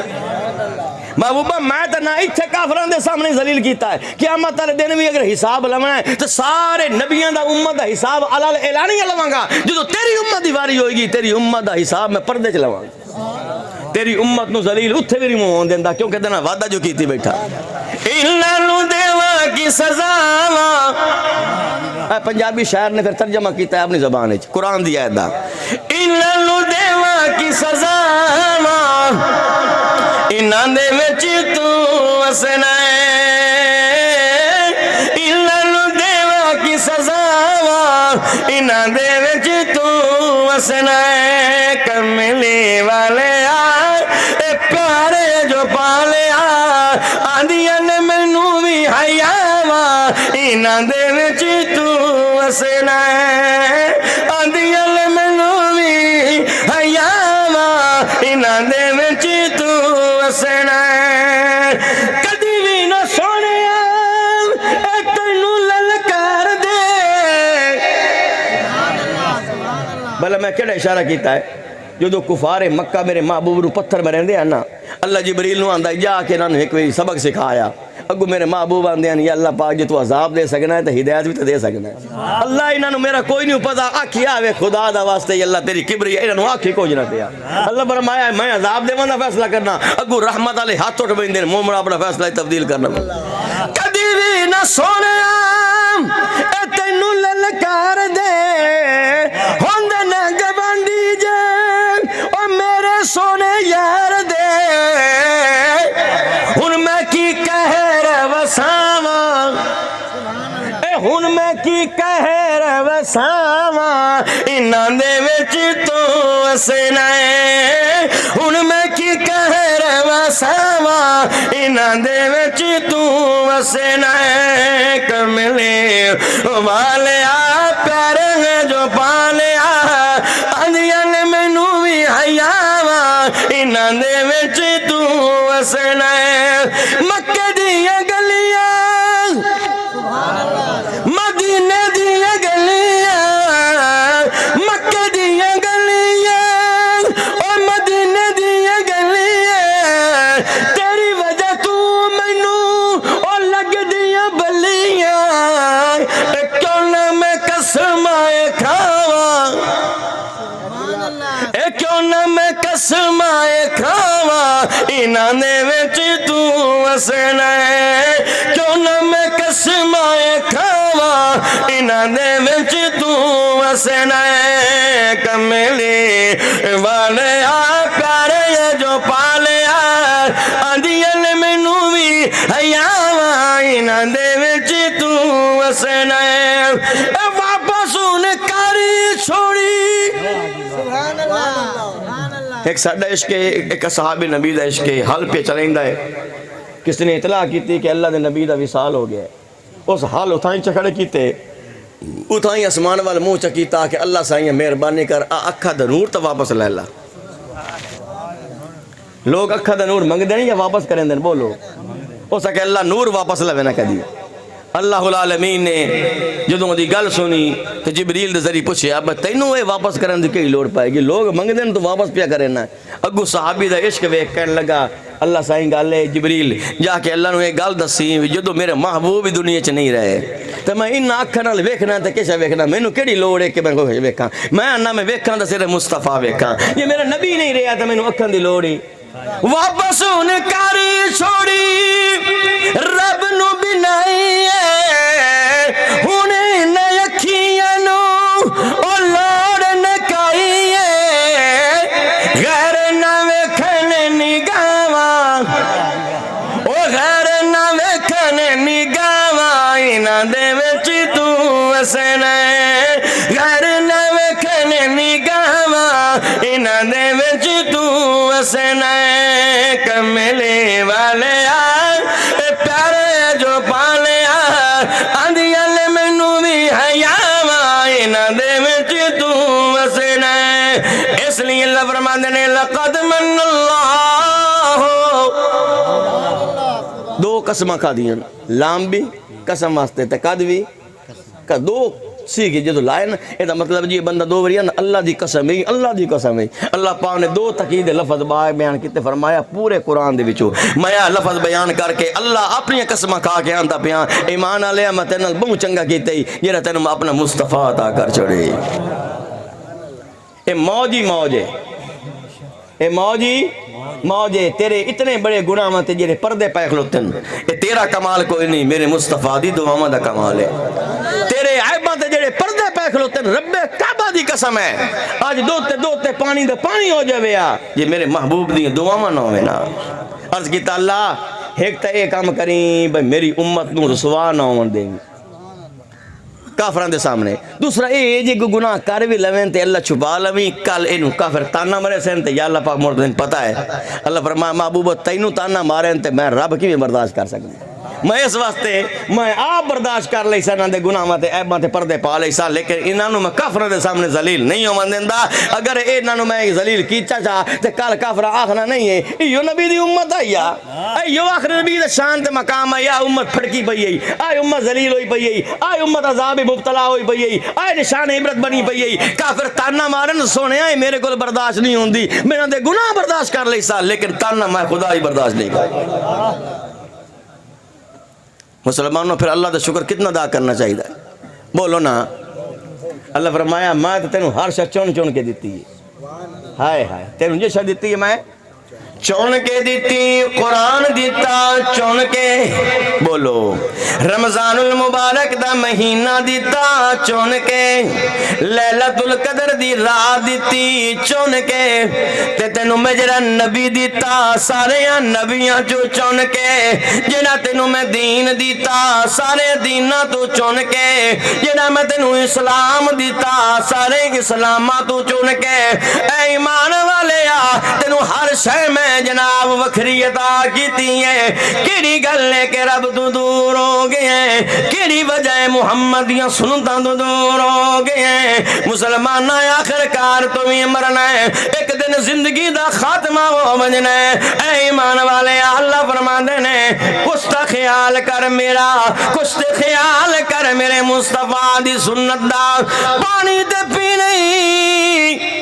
محبوبہ میں تو نہ اتھے کافران دے سامنے ذلیل کیتا ہے. قیامت والے دن بھی اگر حساب لواں ہے تو سارے نبیاں دا امت دا حساب علل اعلانیہ لواں گا. جدوں تیری امت دی واری ہوئے گی تیری امت دا حساب میں پردے چ لواں گا. تیری امت نو ذلیل اتھے بھی نہیں ہون دیندا کیونکہ تینا وعدہ جو کیتی بیٹھا. انہاں دیواں کی سزاواں، پنجابی شاعر نے پھر ترجمہ کیتا ہے اپنی زبان وچ قرآن دی آیت دا. انہاں دیواں کی سزاواں انہاں دے وچ تو وسنا ہے، انہاں دیواں کی سزاواں انہاں دے وچ تو وسنا ہے. کملی والے اے پیارے جو پالے آندیاں نے مینوں بھی حیا وا انہاں دے وچ تو وسنا ہے. آندیاں نے مینوں بھی حیا وا انہاں دے وچ تو وسنا ہے. کدی بھی نہ سونیا اے تینوں للکار دے. بھلا میں کیڑا اشارہ کیتا ہے؟ جدو کفار مکہ میرے محبوب نو پتھر میں رہندے ہیں نا، اللہ جبریل نو آندا جا کے انہاں نو ایک واری سبق سکھایا، اگو میرے محبوب آندے ہیں یا اللہ پاک جے تو عذاب دے سکنا ہے تو ہدایت بھی تو دے سکنا ہے۔ اللہ انہاں نو میرا کوئی نہیں پتا، آکھی آوے خدا دا واسطے یا اللہ تیری کبری انہاں نو آکھی کچھ نہ پیا۔ اللہ فرمایا میں عذاب دیواں دا فیصلہ کرنا، اگو رحمت والے ہاتھ اٹھ ویندے مومن اپنا فیصلہ تبدیل کرنا۔ کدی بھی نہ سونیا اے تینو للکار دے ہوندے نہ گوانڈی جے او میرے سونے یار دے، ہن میں کی کہہ وساواں اے ہن میں کی کہہ وساواں انہاں دے وچ تو وسنا ہے، ہن میں کی کہہ وساواں انہاں دے وچ تو وسنا ہے۔ کملے والیا پیارے جو پالیا اندیاں نے مینوں وی حیاواں انہاں دے وچ تو وسنا ہے۔ مکے دیاں گلیاں مدینے دیاں گلیاں، مکے دیاں گلیاں اور مدینے دیاں گلیاں، تیری وجہ تو مینوں اور لگ دیاں بلیاں، کیوں نہ میں قسمائے کھاواں، کیوں نہ میں قسمائے کھاواں انہاں دے وچ تو وسنا ہے، کیوں نہ میں قسمائے کھاواں انہاں دے وچ تو وسنا ہے۔ کملی والیا پیارے جو پالیا آندیاں نے مینوں وی حیاواں انہاں دے وچ تو وسنا ہے۔ واپس ان کاری چھوڑی ایک ساڈا عشق ہے، ایک صحاب نبی دا عشق ہے، حل پہ چلیندا ہے۔ کس نے اطلاع کیتی کہ اللہ دے نبی دا وصال ہو گیا ہے، اس حال اتھائیں چکھڑے کیتے، اتھائیں اسمان وال منہ چکیتا کہ اللہ سائیں مہربانی کر اکھا دا نور تو واپس لے لا۔ لوگ اکھا دا نور منگ دیں یا واپس کریں دیں؟ بولو ہو سکے اللہ نور واپس لے نہ کدی۔ اللہ العالمین نے جدوں دی گل سنی تو جبریل دے ذریعے پوچھیا اب تینوں اے واپس کرن دی کئی لوڑ پائے گی، لوگ منگ دین تو واپس پیا کرے نا۔ اگو صحابی دا عشق ویکھ کہن لگا اللہ سائیں گل ہے جبریل جا کے اللہ نو یہ گل دسی جدوں میرے محبوب دنیا چ نہیں رہے تے میں ان اکھاں نال ویکھنا تے کیسے ویکھنا، مینوں کیڑی لوڑ ہے کہ میں کوئی ویکھاں، میں نہ میں ویکھاں تے صرف مصطفیٰ ویکھاں، یہ میرا نبی نہیں رہا تے مینوں اکھاں دی لوڑ ہی۔ واپس ان کاری چھوڑی رب نو بنائی ہن ان اکھیاں نو او لوڑ نکائی غیر نہ ویکھن نگاواں، او غیر نہ ویکھن نگاواں انہاں دے وچ تو وسنا ہے، غیر نہ ویکھن نگاواں انہاں دے وچ تو وسنا ہے۔ کملی والیا پیارے جو پالیا آندیاں نے مینوں وی حیاواں انہاں دے وچ تو وسنا ہے۔ اس لیے اللہ فرماندے نے لقد من اللہ، دو قسماں کھا دیاں، لام بھی قسم واسطے تے قد بھی دو سیکھی جدو لائے نا، یہ مطلب جی بندہ دو وری نا اللہ دی قسم ہے، اللہ دی قسم ہے۔ اللہ پاک نے دو تقید لفظ بیان کیتے، فرمایا پورے قرآن دے وچوں میں لفظ بیان کر کے اللہ اپنی قسمہ کھا کے آندا پیاں ایمان والے میں تیرے نال بہت چنگا کیتا ہی جڑا تینوں اپنا مصطفیٰ عطا کر چھڑے۔ اے موج ہی موج ہے، اے موج ہی موج ہے، تیرے اتنے بڑے گناہ تے جڑے پردے پے کھلوتن اے تیرا کمال کوئی نہیں، میرے مصطفیٰ دی دعاواں دا کمال ہے۔ تیرے عیباں تے جڑے پردے پے کھلوتن رب کعبہ دی قسم ہے آج دوتے پانی دا پانی ہو جاوے یہ میرے محبوب دی دعاواں نہ ہوے نا۔ عرض کیتا اللہ ایک تے اے کام کریں بھئی میری امت نو رسوا نہ ہون دیں کافران دے سامنے، دوسرا اے جے کو گناہ کر بھی لویں تے اللہ چھپا لویں کل اینو کافر تانا مرے سین تے یا اللہ پاک مردین پتہ ہے اللہ فرمایا محبوب تینوں تانا ماریں تے میں رب کی بھی برداشت کر سکتا میں اس واسطے میں آپ برداشت کر لئی سا انہاں دے گناہاں تے عیباں تے پردے پا لئی سا، لیکن انہاں نوں میں کافراں دے سامنے ذلیل نہیں ہون دیندا۔ اگر انہاں نوں میں ذلیل کیتا چا تے کل کافر آکھنا نہیں ہے ایو نبی دی امت ہے یا ایو آخر نبی دے شان تے مقام ہے، یا امت پھڑکی پئی ہے، آئے امت ذلیل ہوئی پئی ہے، آئے امت عذاب مبتلا ہوئی پئی ہے، آئے نشان عبرت بنی پئی ہے۔ کافر تانا مارن سونے آئے میرے کو برداشت نہیں ہوندی، میرے دے گناہ برداشت کر لئی سا، لیکن تانا میں خدا ہی برداشت نہیں کر۔ مسلمانوں پھر اللہ دا شکر کتنا ادا کرنا چاہیے، بولو نا۔ اللہ فرمایا میں تو تینوں ہر شے چن چن کے دیتی ہے، ہائے ہائے تینوں جو شے دیتی ہے میں چون کے دیتی، قرآن دیتا چون کے، بولو رمضان المبارک دا مہینہ دیتا چون کے، لیلۃ القدر دی رات دیتی چون کے، تے تینوں میں جڑا نبی دیتا سارے نبیاں چو چون کے، جڑا تینوں میں دین دیتا سارے دیناں تو چون کے، جڑا میں تینوں اسلام دیتا سارے اسلاماں تو چون کے، اے ایمان والے تینوں ہر شے میں جناب وکھری عطا کیتی ہے، کیڑی گل ہے کہ رب تو دور ہو گئے ہیں، کیڑی وجہ ہے محمد دیاں سنتاں تو دور ہو گئے ہیں۔ مسلمان آخر کار تو بھی مرنا ہے، ایک دن زندگی دا خاتمہ ہو بجنا ہے۔ اے ایمان والے اللہ فرماندے نے کچھ تا خیال کر میرا، کچھ تے خیال کر میرے مصطفیٰ دی سنت دا، پانی تے پی نہیں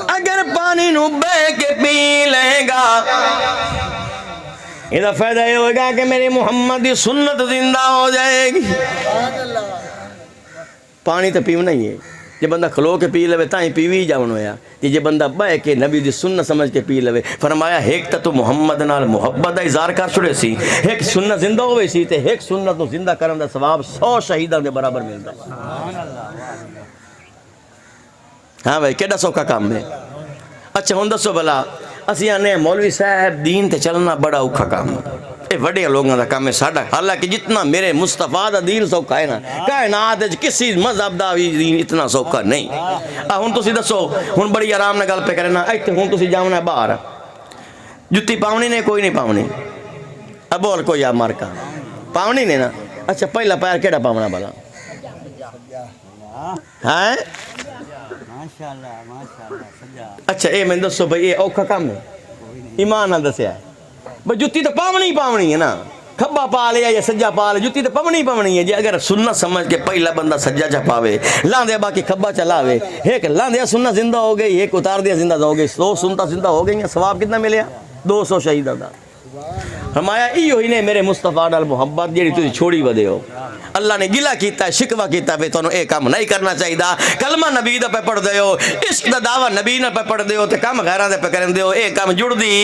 اگر پانی نو بے کے پی لے گا، یہ فائدہ یہ ہوگا کہ میری محمد دی سنت زندہ ہو جائے گی۔ پانی تو پیو نہیں ہے، جب بندہ کھلو کے پی لے تائیں پیوی جاؤن ہویا، جب بندہ بے کے نبی دی سنت سمجھ کے پی لے، فرمایا ایک تو محمد نال محبت دا اظہار کر چھڑے سی، ایک سنت زندہ ہوئے سی، تے ایک سنت نو زندہ کرن دا ثواب 100 شہیداں دے برابر ملتا ہے۔ ہاں بھائی کیڑا سوکھا کام ہے۔ اچھا ہوں دسو بلا اسی آنے مولوی صاحب دین تے چلنا بڑا اوکھا کام ہے، اے وڈے لوگوں دا کام ہے ساڈا، حالانکہ جتنا میرے مصطفیٰ دا دین سوکھا ہے نا کائنات وچ کسی مذہب دا بھی دین اتنا سوکھا نہیں۔ ہن تسی دسو ہن بڑی آرام نال گل پہ کرنا، ایتھے ہن تسی جاونا ہے باہر، جتی پاونی نے کوئی نہیں پاونی، اب بول کوئی آپ مار کا پاونی نے نا، اچھا پہلا پیر کیڑا پاونا بلا؟ ہاں اچھا اے میں دسو بھئی اے اوکھا کام ہے؟ ایمان نہ دسیا ہے بھئی جتی تو پاونی پاونی ہے نا، کھبا پا لیا یا سجا پا لیا، جتی تو پاونی پاونی ہے۔ جی اگر سنت سمجھ کے پہلا بندہ سجا چا پاوے، لاندیا باقی کھبا چلاوے، ایک لاندیا سنت زندہ ہو گئی، ایک اتار دیا زندہ ہو گئی، 100 سنتاں زندہ ہو گئی ہیں، ثواب کتنا ملیا؟ 200 شہیداں دا۔ فرمایا ایو ہی نے میرے مصطفیٰ نال محبت جیڑی تسی چھوڑی ودے ہو۔ اللہ نے گلہ کیتا ہے، شکوہ کیتا ہے، تانوں اے کام نہیں کرنا چاہیے، کلمہ نبی دا پہ پڑھ دے ہو، عشق دا دعویٰ نبی نہ پہ پڑھ دے ہو، تے کام غیران دے پہ کرن دے ہو، اے کام جڑ دی۔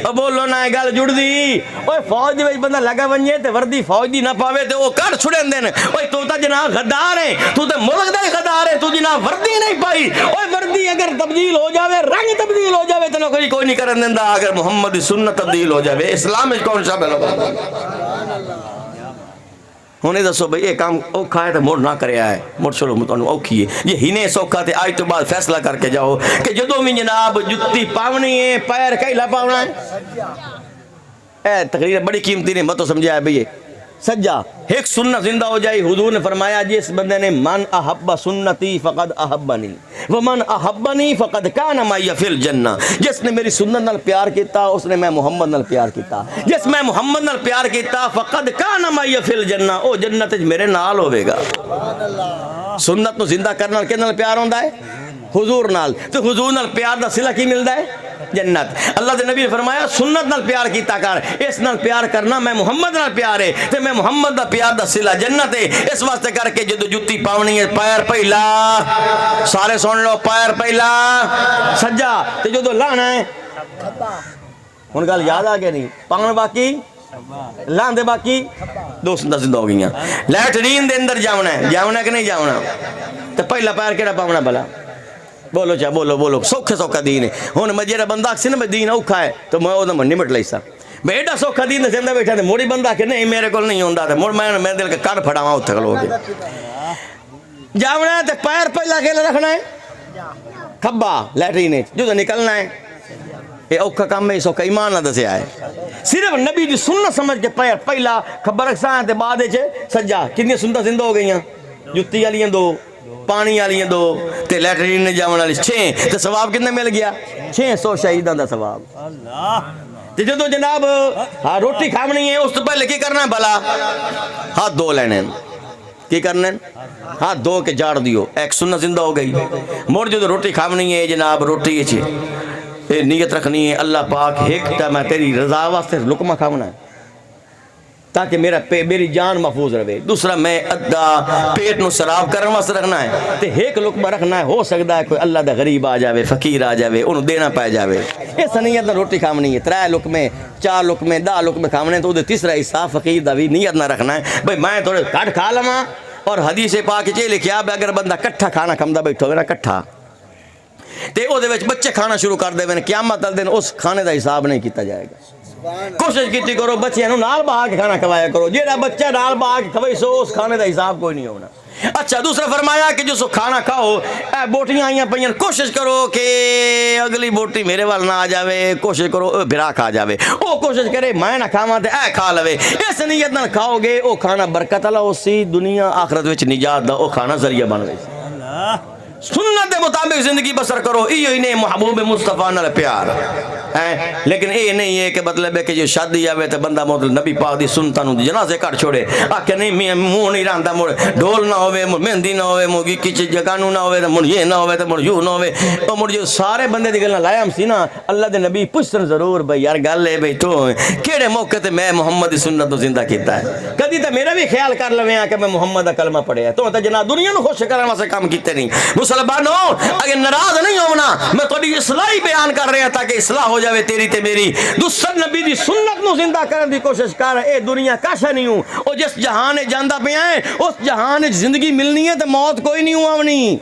او بولو نا اے گل جڑ دی۔ اوے فوج دے وچ بندہ لگا ونجے تے وردی فوج دی نہ پاوے تے او کر چھڑن دین۔ اوے تو تا جناب غدار ہے، تو تے ملک دا غدار ہے، تو جناب وردی نہیں پائی۔ اوے وردی اگر تبدیل ہو جاوے، رنگ تبدیل ہو جاوے تے کوئی نہیں کرن دیندا، اگر محمد دی سنت تبدیل ہو جاوے اسلام وچ کون شامل ہوگا؟ ہونے دسو بھئی یہ کام اوکھا ہے تو مڑ نہ کرے آئے، مڑ چلو مطلب اوکھی ہے، یہ ہی نے سوکھا تے آج تو بعد فیصلہ کر کے جاؤ کہ جدو میں جناب جتی پاونی ہے پیر کیلا پاونا ہے۔ اے تقریر بڑی قیمتی نے مت سمجھا ہے بھئی سجا ایک سنت زندہ ہو جائے۔ حضور نے فرمایا جس بندے نے من احب سنتی فقد احبنی ومن احبنی فقد کان معی فی الجنہ، جس نے میری سنت نال پیار کیتا اس نے میں محمد نال پیار کیتا، جس میں محمد نال پیار کیتا فقد کان معی فی الجنہ، او جنت میرے نال ہوے گا۔ سنت نو زندہ کرنے نال کس نال پیار ہوندا ہے؟ حضور نال، تو حضور نال پیار دا صلہ کی ملدا ہے؟ جنت۔ اللہ دے نبی نے فرمایا سنت نال پیار کیتا کر، اس نال پیار کرنا میں محمد نال پیار ہے تے میں محمد دا پیار دا صلہ جنت ہے۔ اس واسطے کر کے جدو جتی پاونی ہے پیر پہلا، سارے سن لو پیر پہلا سجا تے جدو لانا ہے ہن گل یاد آ گیا نہیں، پاون باقی لاندے باقی دو سنتاں زندہ ہو گئیاں۔ لیٹرین دے اندر جاونا ہے کہ نہیں جاونا؟ تے پہلا پیر کیڑا پاونا بھلا؟ بولو چاہ بولو بولو، سوکھے سوکھا دین ہے۔ ہن میں جیڑا بندہ آکسی نا میں دین اوکھا ہے تو میں او نمٹ لئی سا، میں ایڈا سوکھا دین دے زندہ بیٹھا تے موڑی بندہ کہ نہیں میرے کول نہیں ہوندا تے مڑ میں دل کے کن پھڑاواں اوتھے کھلو کے جاونا ہے تے پیر پہلا کھیلا رکھنا ہے کھبا لیٹرین جدو نکلنا ہے یہ اوکھا کام ہے، سوکھا ایمان نہ دسیا ہے، صرف نبی دی سنت سمجھ کے پہلا خبر رکھساں تے بعد سجا کنی سنتاں زندہ ہو گئیاں، جتی والیاں 2، پانی والیاں 2 تے لیٹرین نے جاون والی 6 تے ثواب کتنے مل گیا 600 شہیداں دا ثواب۔ تے جدو جناب روٹی کھاونی ہے اس تو پہلے کی کرنا ہے بھلا؟ ہاتھ دھو لینے، کی کرنا ہے؟ ہاتھ دھو کے جاڑ دیو، ایک سنت زندہ ہو گئی۔ مڑ جدو روٹی کھاونی ہے جناب روٹی یہ نیت رکھنی ہے اللہ پاک ایک تا میں تیری رضا واسطے لقمہ کھاونا ہے تاکہ میری جان محفوظ رہے، دوسرا میں ادھا پیٹ نو سراب کرنے واسطے رکھنا ہے تے ایک لقمہ رکھنا ہے، ہو سکتا ہے کوئی اللہ دا غریب آ جاوے، فقیر آ جاوے، انہوں دینا پائے جاوے۔ اس نیت نہ روٹی کھاونی ہے، 3 لقمے 4 لقمے 10 لقمے کھاونے تو تیسرا حصہ فقیر دا بھی نیت نہ رکھنا ہے بھئی میں تھوڑے کٹ کھا لواں۔ اور حدیث پاک چ لکھیا ہے اگر بندہ کٹھا کھانا کھمدا بیٹھا ہوئے نا کٹھا تے او دے وچ بچے کھانا شروع کر دے وین قیامت والے دن اس کھانے دا حساب نہیں کیتا جائے گا۔ کوشش کیتی کرو بچیاں نوں نال بہا کے کھانا کھوایا کرو، جیڑا بچہ نال بہا کے کھوے سو اس کھانے دا حساب کوئی نہیں ہونا۔ اچھا دوسرا فرمایا کہ جو سو کھانا کھاؤ اے بوٹیاں آئیاں پئیاں کوشش کرو کہ اگلی بوٹی میرے وال نہ آ جاوے، کوشش کرو بھرا کھا جاوے، او کوشش کرے میں نہ کھاواں تے اے کھا لوے، اس نیت نال کھاؤ گے او کھانا برکت والا ہوسی، دنیا آخرت وچ نجات دا او کھانا ذریعہ بن گئی۔ سنت دے مطابق زندگی بسر کرو، ایو ہی نہیں محبوب مصطفیٰ نال پیار ہے، لیکن اے نہیں ہے کہ مطلب ہے کہ جو شادی آوے تے بندہ مطلب نبی پاک دی سنتاں نوں جنازے کٹ چھوڑے، آکھے نہیں منہ نہیں راندا، مڑ ڈھول نہ ہوے، مہندی نہ ہوے، مڑ کچھ جگانو نہ ہوے، مڑ یہ نہ ہوے تے مڑ یوں نہ ہوے، او مڑ جو سارے بندے دی گلاں لایا ہم سی نا، اللہ دے نبی پوچھن ضرور بھئی یار گل ہے بھئی تو کیڑے موقع تے میں محمد دی سنت نوں زندہ کیتا ہے، کدی تے میرا بھی خیال کر لویں کہ میں محمد دا کلمہ پڑھیا تو تے جناب دنیا نوں خوش کرن واسطے کام کیتے نہیں۔ مسلمانوں اگر ناراض نہیں ہونا، میں تھوڑی اصلاحی بیان کر رہا تاکہ اصلاح ہو جاوے تیری تے میری۔ دوسر نبی دی سنت نو زندہ کرنے دی کوشش کر، اے دنیا کاشا نہیں ہوں، او جس جہان جاندہ پہ ہیں اس جہان زندگی ملنی ہے تو موت کوئی نہیں آونی۔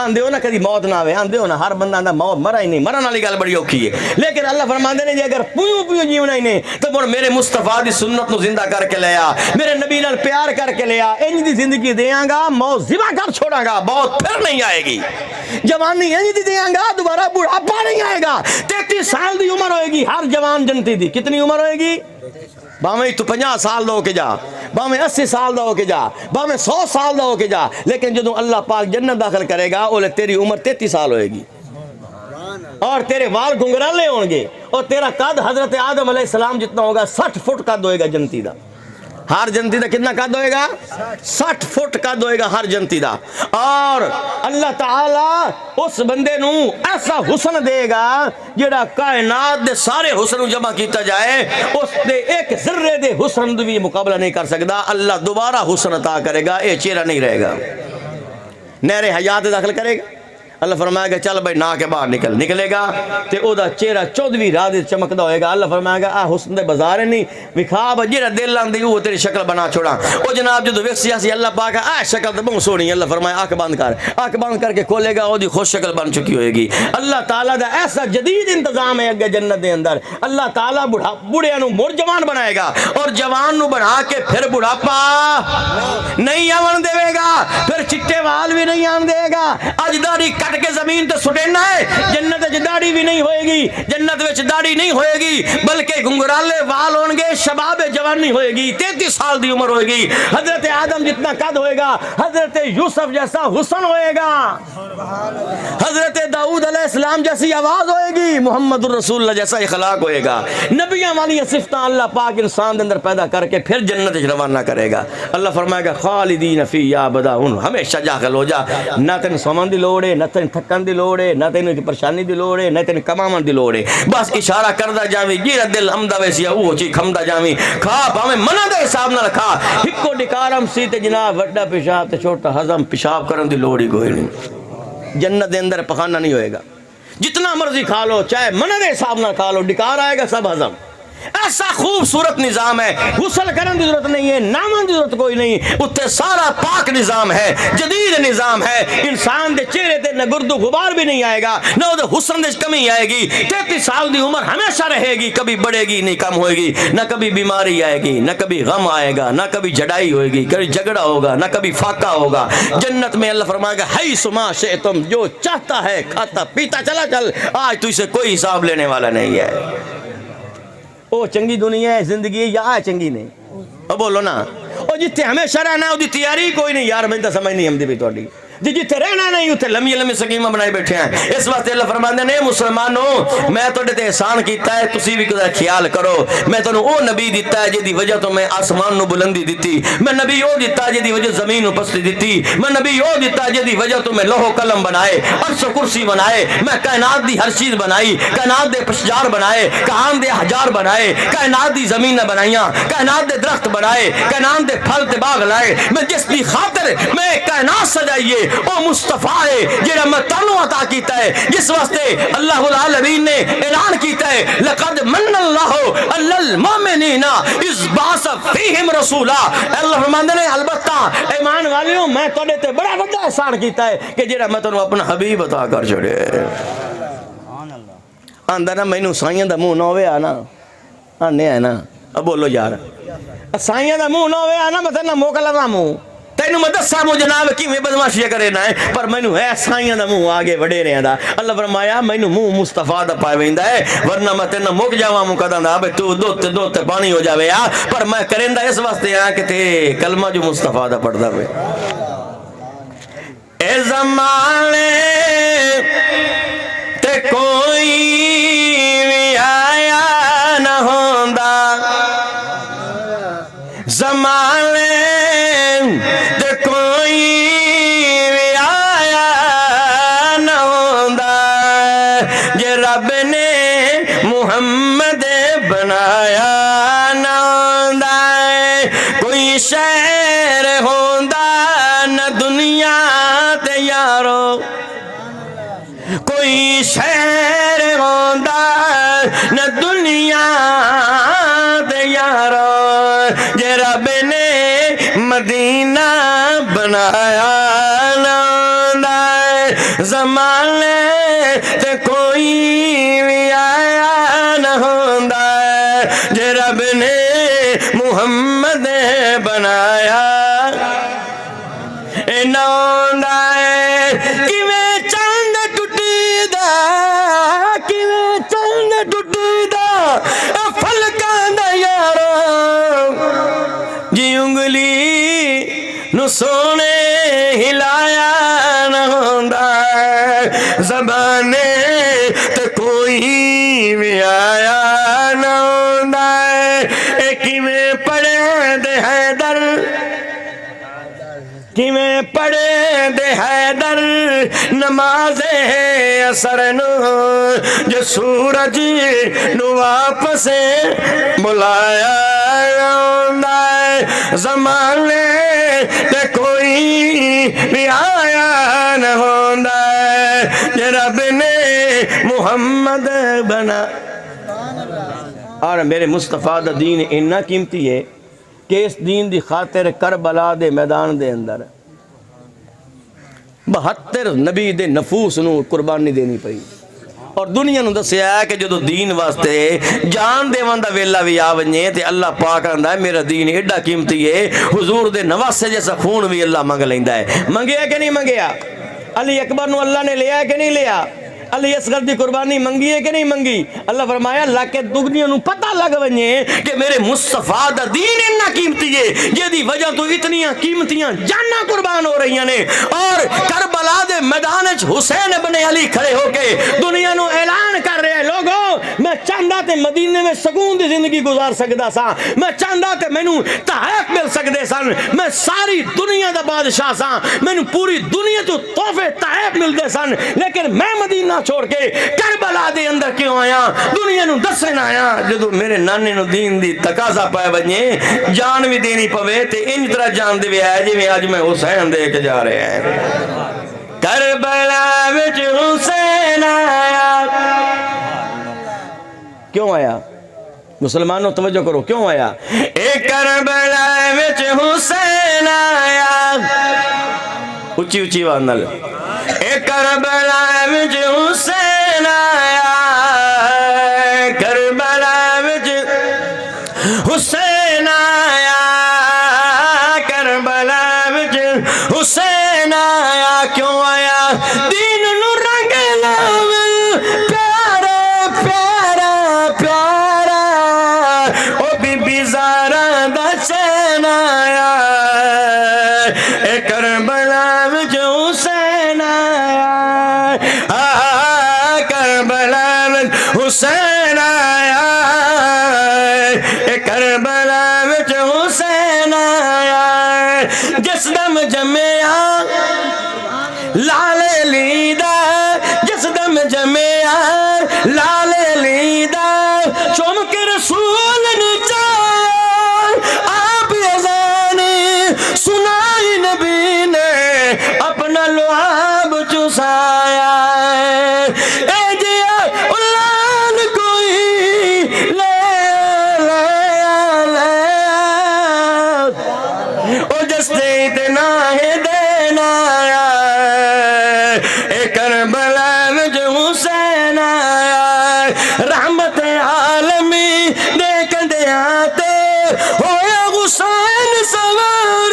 آندے ہو نا کدی موت نہ آوے، آندے ہو نا ہر بندہ آندہ موت مرا ہی نہیں، مرن والی گل بڑی اوکھی ہے، لیکن اللہ فرماندے نے جی اگر پیوں جیونا ہی نہیں تو مڑ میرے مصطفیٰ دی سنت نو زندہ کر کے لیا، میرے نبی نال پیار کر کے لیا، انج دی زندگی دیاں گا موت ذبح کر چھوڑاں گا، موت پھر نہیں آئے گی۔ جوانی انج دی دیاں گا دوبارہ بڑھاپا نہیں آئے گا، 33 سال دی عمر ہوئے گی ہر جوان جنتی دی، کتنی عمر ہوئے گی؟ باویں تو 50 سال دا ہو کے جا، باویں 80 سال دا ہو کے جا، باویں 100 سال دا ہو کے جا، لیکن جدوں اللہ پاک جنت داخل کرے گا اولے تیری عمر 33 سال ہوئے گی اور تیرے وال گنگرالے ہوں گے اور تیرا قد حضرت آدم علیہ السلام جتنا ہوگا، 60 فٹ قد ہوئے گا جنتی دا، ہر جنتی دا کتنا قد ہوئے گا؟ 60 فٹ قد ہوئے گا ہر جنتی دا، اور اللہ تعالیٰ اس بندے نو ایسا حسن دے گا جڑا کائنات دے سارے حسن جمع کیتا جائے اس دے ایک ذرے دے حسن بھی مقابلہ نہیں کر سکتا۔ اللہ دوبارہ حسن عطا کرے گا، اے چہرہ نہیں رہے گا، نہر حیات داخل کرے گا۔ اللہ فرمائے گا چل بھائی نہ کے باہر نکلے گا تے او دا چہرہ 14ویں رات چمکدا ہوئے گا۔ اللہ فرمائے گا آ حسن دے بازار نہیں وکھا جڑا دل آندی وہ تیری شکل بنا چھوڑا۔ او جناب جدو ویکھیا سی اللہ پاک آ شکل تے بہت سونی، اللہ فرمایا آنکھ بند کر کے کھولے گا، او دی خوش شکل بن چکی ہوئے گی۔ اللہ تعالیٰ دا ایسا جدید انتظام ہے اگے جنت دے اندر، اللہ تعالیٰ بوڑھیاں نو مڑ جوان بنائے گا اور جوان نو بنا کے پھر بڑھاپا نہیں آون دے گا، پھر چٹے وال بھی نہیں آن دے گا۔ اج داڑھی کٹ کے زمین تے سٹینا ہے، جنت وچ داڑھی بھی نہیں ہوئے گی، جنت وچ داڑھی نہیں ہوئے گی بلکہ گنگرالے وال ہون گے، شباب جوانی ہوئے گی، 33 سال دی عمر ہوئے گی، حضرت آدم جتنا قد ہوئے گا، حضرت یوسف جیسا حسن ہوئے گا، حضرت داؤد علیہ السلام جیسی آواز ہوئے گی، محمد الرسول اللہ جیسا اخلاق ہوئے گا۔ نبیوں والی صفتاں اللہ پاک انسان دے اندر پیدا کر کے پھر جنت وچ روانہ کرے گا۔ اللہ فرمائے گا خالدین فیہا ابدا، ہمیشہ داخل ہو جا، نہ تین سومن دی لوڑ ہے، نہ تین تھکن دی لوڑ ہے، نہ تین پریشانی دی لوڑ ہے، نہ تین کماون دی لوڑ ہے، بس اشارہ کردا جاویں جیڑا دل ہمدا ویسی او چیز کھمدا جاویں، کھا پاویں منع دے حساب نال کھا، ہکو ڈکارم سی تے جناب وڈا پیشاب تے چھوٹا ہضم، پیشاب کرن دی لوڑ ہی کوئی نہیں۔ جنت دے اندر پخانہ نہیں ہوئے گا، جتنا مرضی کھا لو، چاہے منع دے حساب نال کھا لو، ڈکار آئے گا سب ہضم، ایسا خوبصورت نظام ہے، غسل کرنے کی ضرورت نہیں ہے، نامن کی ضرورت کوئی نہیں، اتنے سارا پاک نظام ہے، جدید نظام ہے، انسان دے چہرے تے نہ گرد و غبار بھی نہیں آئے گا، نہ وہ حسن دے کمی آئے گی، 33 سال دی عمر ہمیشہ رہے گی، کبھی بڑھے گی نہیں کم ہوئے گی، نہ کبھی بیماری آئے گی، نہ کبھی غم آئے گا، نہ کبھی جھڑائی ہوئے گی، کبھی جھگڑا ہوگا، نہ کبھی فاقہ ہوگا۔ جنت میں اللہ فرمائے گا حیث ما شئتم، جو چاہتا ہے کھاتا پیتا چلا چل، آج تو اسے کوئی حساب لینے والا نہیں ہے۔ او چنگی دنیا ہے زندگی یا آ چنگی نہیں؟ او بولو نا، او جتھے ہمیشہ رہنا ہے وہ تیاری کوئی نہیں یار، میں تو سمجھ نہیں آمدی بھی تہاڈی، جتھے رہنا نہیں اتنے لمبی لمبی سکیمیں بنائے بیٹھے ہیں۔ اس واسطے اللہ فرماندے نے مسلمانوں میں تہاڈے تے احسان کیتا ہے، تسی بھی کدا خیال کرو، میں تانوں او نبی دیتا ہے جدی وجہ تو میں آسمان نو بلندی دیتی، میں نبی او دیتا ہے جدی وجہ زمین نو پستی دیتی، میں نبی او دیتا ہے جدی وجہ تو میں لوح و قلم بنائے، عرش و کرسی بنائے، میں کائنات دی ہر چیز بنائی، کائنات دے پشجار بنائے، کان دے احجار بنائے، کائنات دی زمین بنائیاں، کائنات دے درخت بنائے، کائنات دے پھل تے باغ لائے، میں جس دی خاطر میں کائنات سجائیے او مصطفیٰ ہے جڑا میں تانوں عطا کیتا ہے، جس واسطے اللہ العالمین نے اعلان کیتا ہے لقد من اللہ علی المؤمنین اذ بعث فیہم رسولا، اللہ فرماندے نے البتہ ایمان والیوں میں تواڈے تے بڑا بڑا احسان کیتا ہے کہ جڑا میں تانوں اپنا حبیب عطا کر چھڑے۔ آندا نا مینوں سائیاں دا منہ نہ ہوئے آنا آنے ہے نا، اب بولو یار سائیاں دا منہ نہ ہوئے آنا میں تینا موکلا دا منہ تینوں میں دسا مو جناب کیویں بدماشیاں کرے نہ ہے، پر مینوں ہے سائیاں دا منہ آگے وڈے رہے دا۔ اللہ فرمایا مینوں منہ مصطفیٰ دا پائے ویندا ہے، ورنہ میں تینا مک جاواں مقدم دا بے تو دوتے پانی ہو جاوے آ، پر میں کریندا اس واسطے آ کہ تے کلمہ جو مصطفیٰ دا پڑھدا وے۔ اے زمانے تے کوئی بھی آیا نہ ہوندا، زمانے تے کوئی بھی آیا نہ ہوندا، جے رب نے محمد بنایا نہ ہوندا، کوئی شہر ہوندا نہ دنیا تے یارو، کوئی شہر ہوندا نہ دنیا تے یارو، جے رب نے مدینہ بنایا نہ ہوندا، زمانے تے کوئی بھی آیا نہ ہوندا، جے رب نے محمد بنایا نہ ہوندا۔ کیویں چند ٹٹی دا، کیویں چند ٹٹی دا فلکاں دا یارو، جی انگلی نو سونے ہلایا نہ ہوندا، زبانے تے کوئی بھی آیا نہ ہوندا، اے کیویں پڑھے دے حیدر، کیویں پڑھے دے حیدر نماز اثر نو، جو سورج نو واپس بلایا ہوندا، زمانے تے کوئی بھی آیا نہ ہوندا، جے رب نے محمد بنا۔ اور میرے مصطفیٰ دا دین اتنا قیمتی ہے کہ اس دین دی خاطر کربلا دے میدان دے اندر 72 نبی دے نفوس نو قربانی دینی پئی، اور دنیا نو دسیا ہے کہ جدو دین واسطے جان دے وندہ ویلا بھی آ ونجے تے اللہ پاک آندا ہے میرا دین ایڈا قیمتی ہے، حضور دے نواسے جیسا خون بھی اللہ منگ لیندا ہے۔ منگیا کہ نہیں منگیا؟ علی اکبر نو اللہ نے لیا کہ نہیں لیا؟ علی اصغر دی قربانی منگی ہے کہ نہیں منگی؟ اللہ فرمایا اللہ کے دنیا نو پتہ لگ ونجے کہ میرے مصطفیٰ دا دین اتنا قیمتی ہے، جدی وجہ تو اتنیاں قیمتیاں جاناں قربان ہو رہی ہیں، اور کربلا دے میدان وچ حسین ابن علی کھڑے ہو کے دنیا نو اعلان کر رہے ہیں لوگوں میں چاہندا تے مدینے میں سکون دی زندگی گزار سکدا سا، میں چاہندا تے مینوں تحائف مل سکدے سن، میں ساری دنیا دا بادشاہ سا، مینوں پوری دنیا تو تحفے تحائف ملدے سن، لیکن میں مدینہ چھوڑ کے کربلا دے اندر کیوں آیا؟ دنیا نو دسن آیا جدو میرے نانے نو دین دی تقاضا پائے بجے جان بھی دینی پوے تے ان طرح جان دے بھی آئے جی میں آج میں حسین دے کے جا رہے ہیں۔ کربلا وچ حسین آیا، کیوں آیا؟ مسلمانوں توجہ کرو کیوں آیا اے کربلا وچ حسین آیا اچھی اچھی آواز نال اے کربلا وچ حسین آیا کربلا وچ حسین آیا کربلا وچ حسین آیا کیوں آیا دین نو رنگ لاون پیارا پیارا پیارا او بی بی زہرا دا چین آیا اے کربلا وچ حسین آیا کربلا وچ حسین آیا اے کربلا وچ حسین آیا جس دم جمیا لال لیدا جس دم جمیا لال لیدا چوم کے رسول نے چاہا آپ اذان سنائی نبی نے اپنا لعاب چسایا اے جیا اولان کوئی لے لے لے او جس دے اتنا ہے دینا آیا اے کربلا وچ حسین آیا رحمت عالمی دیکھ دیا تے ہویا حسین سوار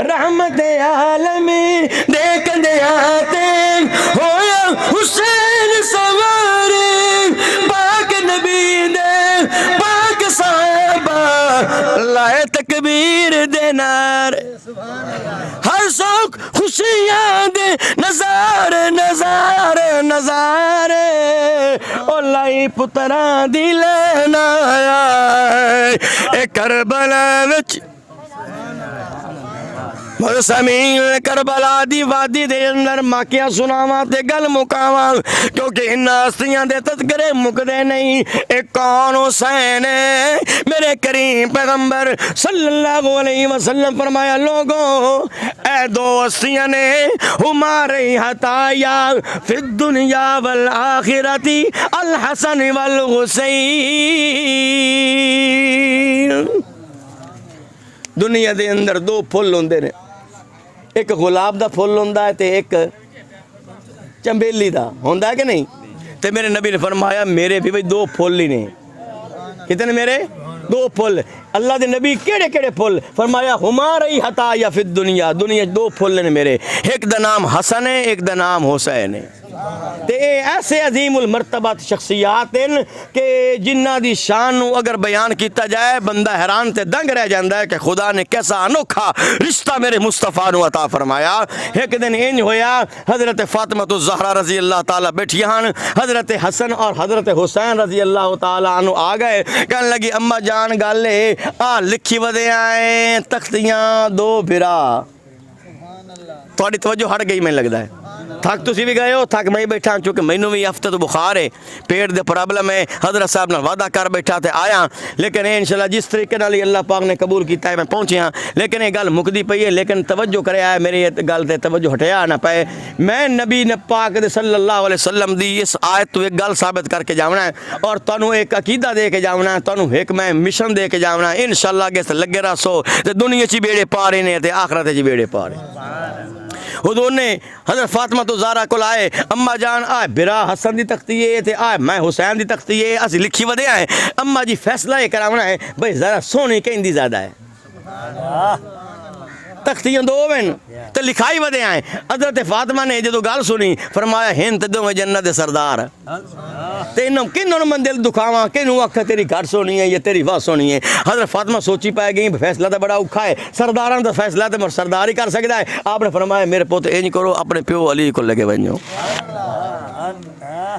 رحمت عالمی دیکھ دیا تے ہویا حسین سوار پاک نبی دے پاک صحابہ لائے تکبیر دے نار ہر سوک خوشیاں دے نظارے نظارے نظارے او لائی پتران دی لینا آیا اے کربلا وچ سمین کربلا دی وادی دے اندر ماکیاں سناواں تے گل مکاواں کیونکہ ان ہستیاں دے تذکرے مکدے نہیں ایک کون حسین ہے میرے کریم پیغمبر صلی اللہ علیہ وسلم فرمایا لوگوں اے دو ہستیاں نے ہمارے حتایا فی الدنیا والآخرتی الحسن والحسین دنیا دے اندر دو پھل ہوندے نے ایک گلاب دا پھل ہوندا ہے تے ایک چمبیلی دا ہوندا ہے کہ نہیں تے میرے نبی نے فرمایا میرے بھی بھئی دو پھل ہی نے کتنے میرے دو پھل اللہ دے نبی کیڑے کیڑے پھل فرمایا ہمارے حتایا فی الدنیا دنیا دو پھل نے میرے ایک دا نام حسن ہے ایک دا نام حسین ہے تے ایسے عظیم المرتبت شخصیات ہیں کہ جنہ دی شان نو اگر بیان کیتا جائے بندہ حیران تے دنگ رہ جاندہ ہے کہ خدا نے کیسا انوکھا رشتہ میرے مصطفیٰ نو عطا فرمایا ایک دن انج ہویا حضرت فاطمہ الزہرا رضی اللہ تعالیٰ بیٹھیاں حضرت حسن اور حضرت حسین رضی اللہ تعالیٰ عنہ آگئے کہنے لگی اماں جان گالے لکھی ودے آئیں تختیاں دو بھرا تھوڑی توجہ ہٹ گئی میں لگتا ہے تھک تسی بھی گئے ہو تھک میں بیٹھا چونکہ مینوں بھی ہفتے تو بخار ہے پیٹ دے پرابلم ہے حضرت صاحب نے وعدہ کر بیٹھا تے آیا لیکن انشاءاللہ جس طریقے نال اللہ پاک نے قبول کیتا ہے میں پہنچے ہاں لیکن یہ گل مکدی پئی ہے لیکن توجہ کرے آئے میری گل تے توجہ ہٹیا نہ پائے میں نبی نے پاک دے صلی اللہ علیہ وسلم دی اس آیت تو ایک گل ثابت کر کے جاونا ہے اور تانوں ایک عقیدہ دے کے جاونا ہے تانوں ایک میں مشن دے کے جاونا ہے انشاءاللہ اگے سے لگے رہو تے دنیا چ بیڑے پارے نے تے آخرت چ بیڑے پارے حضور نے حضرت فاطمہ تو زہرا کو لائے اماں جان آئے برا حسن دی تختی ہے تے آئے میں حسین دی تختی ہے اسی لکھی ودے آئے اماں جی فیصلہ یہ کراونا ہے بھئی ذرا سونی کہیں دی زیادہ ہے تختیاں دو بین تو لکھائی ودے آئیں حضرت فاطمہ نے جدو گال سنی فرمایا ہن تے دو میں جنت سردار تے انہوں کنوں من دل دکھاواں کنوں آکھا تیری گھر سونی ہے یا تیری واہ سونی ہے حضرت فاطمہ سوچی پائے گئی فیصلہ تو بڑا اوکھا ہے سرداراں دا فیصلہ تو سردار ہی کر سکتا ہے آپ نے فرمایا میرے پوت انج کرو اپنے پیو علی کو لگے ونجو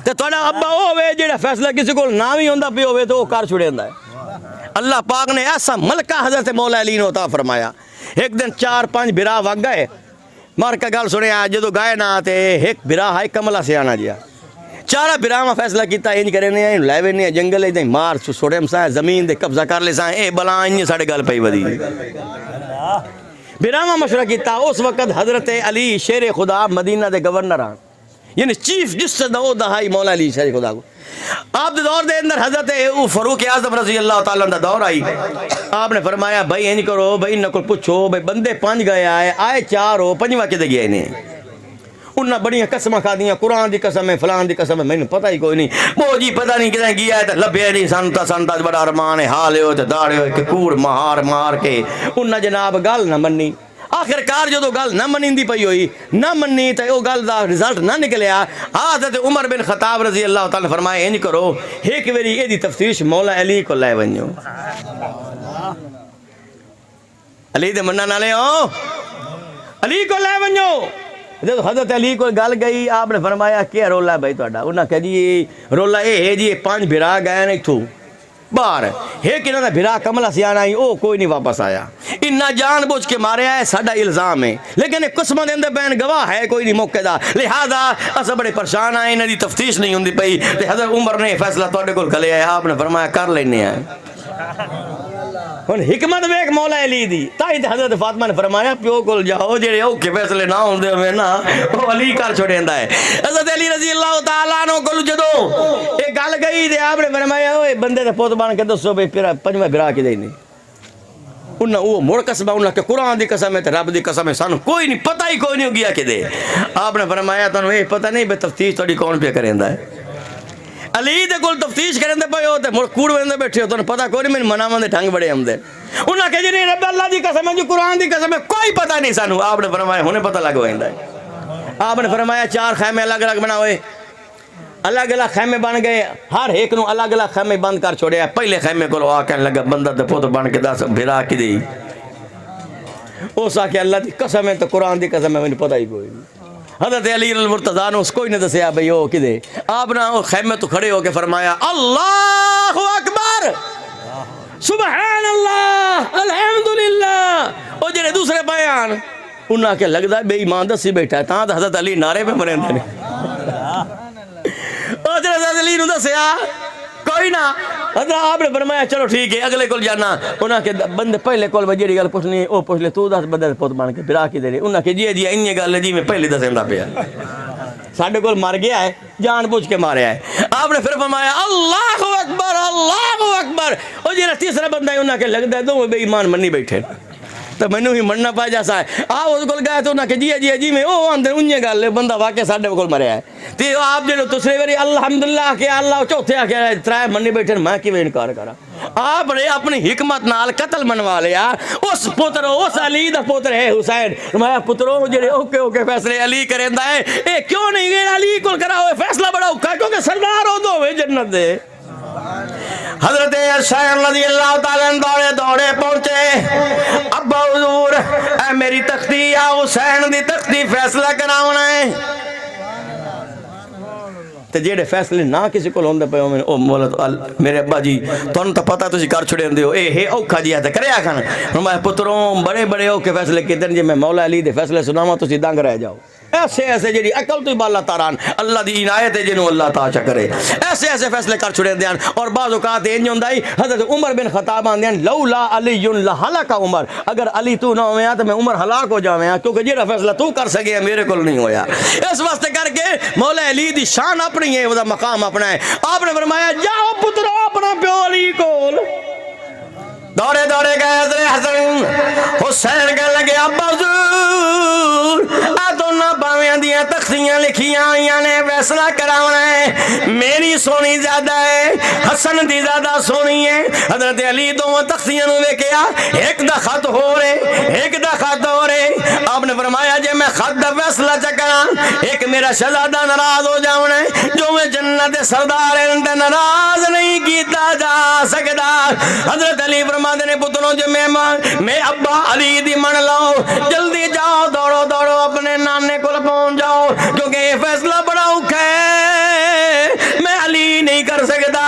تے تھوڑا ابا ہوے جڑا فیصلہ کسی کو نہ بھی ہوندا پیو ہوے تو وہ کر چھڑیندا ہے اللہ پاک نے ایسا ملکہ حضرت مولا علی نے عطا فرمایا ایک دن 4-5 بھرا وگ گئے مار کا گل سنے جدو گائے نہ تے ایک بھرا ہے کملا سیانا جیا چارہ بھراواں فیصلہ کیتا انج کرے نے لے وینے جنگل اے مار چھوڑے مسا زمین دے قبضہ کر لے سا اے بلا انج ساڈے گل پئی ودی بھراواں مشورہ کیتا اس وقت حضرت علی شیر خدا مدینہ دے گورنر یعنی چیف جسٹس دا او دہائی مولا علی شیر خدا کو آپ دے دور دے اندر حضرت فاروق اعظم رضی اللہ تعالیٰ عنہ دا دور آئی. آپ نے فرمایا بھائی انج کرو، بھائی انہاں کو پوچھو بھائی بندے 5 گئے آئے 4 ہو، 5واں کدے گئے نے؟ انہاں بڑیاں قسماں کھادیاں، قرآن دی قسم ہے، فلان دی قسم ہے، مینوں پتہ ہی کوئی نہیں. وہ جی پتہ نہیں کدھر گیا ہے تے لبھیا نہیں، سنتا بڑا ارمان ہے، حال ہو تے داڑے ہو کہ کوڑ مار کے انہاں جناب گل نہ منی. آخر کار جدو گل نہ منی پئی ہوئی، نہ منی تو وہ گل دا رزلٹ نہ نکلیا. حضرت عمر بن خطاب رضی اللہ تعالیٰ فرمائے انج کرو، ایک ویری یہ دی تفتیش مولا علی کو لے ونجو. علی دے منع نالے ہو، علی کو لے ونجو. جب حضرت علی کو گل گئی، آپ نے فرمایا کیا رولا ہے بھائی تہاڈا؟ انہاں کہا جی رولا یہ ہے جی 5 بھرا گئے نے اتھوں باہر، ایک انہاں دا بھرا کملا سیانا ہی او کوئی نہیں واپس آیا. انہاں جان بوجھ کے ماریا ہے، ساڈا الزام ہے، لیکن قسماں دے اندر بین گواہ ہے کوئی نہیں موقع دا، لہذا اساں بڑے پریشان آئے، انہاں دی تفتیش نہیں ہوندی پئی. تے حضرت عمر نے فیصلہ تواڈے کول کھلیا ہے. آپ نے فرمایا کر لینے ہیں. ہن حکمت ویکھ مولا علی دی. تائی تے حضرت فاطمہ نے فرمایا پیو کول جاؤ، جڑے اوکھے فیصلے نہ ہوندے ہوئے نا وہ علی کر چھوڑیندا ہے. حضرت علی رضی اللہ تعالیٰ عنہ کول جدوں اے گل گئی تے آپ نے فرمایا اوے بندے دے پوت بن کے دسو بھئی پھر 5واں بھرا کدے نہیں. انہاں وہ مڑ قسم انہاں کہ قرآن دی قسم ہے تے رب دی قسم ہے، سانو کوئی نہیں پتہ ہی کوئی نہیں گیا کدے. آپ نے فرمایا تانوں اے پتہ نہیں بے تفتیش تہاڈی کون پہ کریندا ہے؟ علی دے کول تفتیش کرندے پئے ہو تے مڑ کوڑ ویندے بیٹھے ہو، تانوں پتہ کوئی نہیں، مینوں مناواں دے ڈھنگ بڑے آندے. انہاں کہ جی نہیں رب اللہ دی قسم ہے، جو قرآن دی قسم ہے، کوئی پتہ نہیں سانو. آپ نے فرمایا ہنے پتہ لگ ویندا ہے. آپ نے فرمایا 4 خیمے الگ الگ بناوے، الگ الگ خیمے بن گئے، ہر ایک نو الگ الگ خیمے بند کر چھوڑیا. پہلے خیمے کول آ کہنے لگا بندہ تے پتر بن کے دس بھرا کی دی. اس آ کے اللہ دی قسم ہے تو قرآن دی قسم ہے، مجھے پتہ ہی کوئی نہیں. حضرت علی المرتضیٰ نے اس کوئی نہیں دسیا بھئی وہ کدے. آپ نے خیمے تو کھڑے ہو کے فرمایا اللہ اکبر، سبحان اللہ، الحمدللہ. وہ جڑے دوسرے بیان انہاں کے لگدا ہے بے ایمان دسی بیٹھا ہے، تاں حضرت علی نعرے پہ مرندے نے. حضرت علی نو دسیا کوئی نہ. حضرت آپ نے فرمایا چلو ٹھیک ہے اگلے کول جانا. انہاں کے بندے پہلے کول جیڑی گل پوچھنی او پوچھ لے، تو دس بندے دے پوت بن کے بھرا کی دے. انہاں کہ جی انہی گل ہے جی میں پہلے دسیندا پیا، ساڈے کول مر گیا ہے، جان بوجھ کے ماریا ہے. آپ نے پھر فرمایا اللہ اکبر، اللہ اکبر. او جڑا تیسرا بندہ ہے انہاں کے لگدا ہے دو بے ایمان منی بیٹھے تو مینوں ہی مننا پا جیسا ہے. اس کول گئے تو انہاں کہ جی میں او اندر انہی گل ہے، بندہ واقعہ ساڈے کول مریا ہے. تے آپ جڑے دوسرے واری الحمدللہ کہ اللہ چوتھے آ کے ترائے منی بیٹھے، میں کیویں انکار کرا. آپ نے اپنی حکمت نال قتل منوا لیا. اس پتر اس علی دا پتر ہے حسین. میں پتروں جڑے اوکے فیصلے علی کریندا ہے، اے کیوں نہیں گئے علی کول کرا ہوئے فیصلہ بڑا اوکھا کیونکہ سردار ہو دو ہوئے جنت دے. حضرت حسین رضی اللہ تعالیٰ عنہ دوڑے پہنچے. ابا حضور اے میری تختی یا حسین دی تختی فیصلہ کراونا ہے. تے جیڑے فیصلے نہ کسی کو ہوندے پے او مولا میرے ابا جی تانوں تو پتہ تسی کر چھڑے ہوندے ہو، اے اوکھا جی تے کریا کھن. میں پتروں بڑے اوکھے فیصلے کیتے جے میں مولا علی دے فیصلے سناواں تسی دنگ رہ جاؤ. ایسے جڑی عقل تو بالا تاران اللہ دی عنایت ہے جنوں اللہ تعالی کرے، ایسے فیصلے کر چھڑے دیاں. اور بعض اوقات انج ہوندا ہے حضرت عمر بن خطاب آندے لولا علی لہلک عمر، اگر علی تو نہ ہویا تو میں عمر ہلاک ہو جاواں، کیونکہ جڑا فیصلہ تو کر سکے میرے کول نہیں ہویا. اس واسطے کر کے مولا علی دی شان اپنی ہے، وہ مقام اپنا ہے. آپ نے فرمایا جاؤ پترو اپنا پیو علی کول. دوڑے گئے حضرت حسن حسین کہنے لگے ابا حضور آ دونوں باویاں دیاں تختیاں لکھیاں ہوئیاں نے، فیصلہ کراونا ہے. میری سونی زیادہ ہے، حسن دی زیادہ سونی ہے. حضرت علی دونوں تختیاں نو ویکھیا، ایک دا خط ہو رہے ایک دا خط ہو رہے. آپ نے فرمایا جے میں خط دا فیصلہ چکراں ایک میرا شہزادہ ناراض ہو جاونا ہے، جو میں جنت دے سردار ہیں ناراض نہیں کیتا جا سکدا. حضرت علی فرمایا نے پتروں جو میں ابا علی دی من لاؤ، جلدی جاؤ دوڑو اپنے نانے کو پہنچ جاؤ، کیونکہ یہ فیصلہ بڑا اوکھا ہے، میں علی نہیں کر سکتا.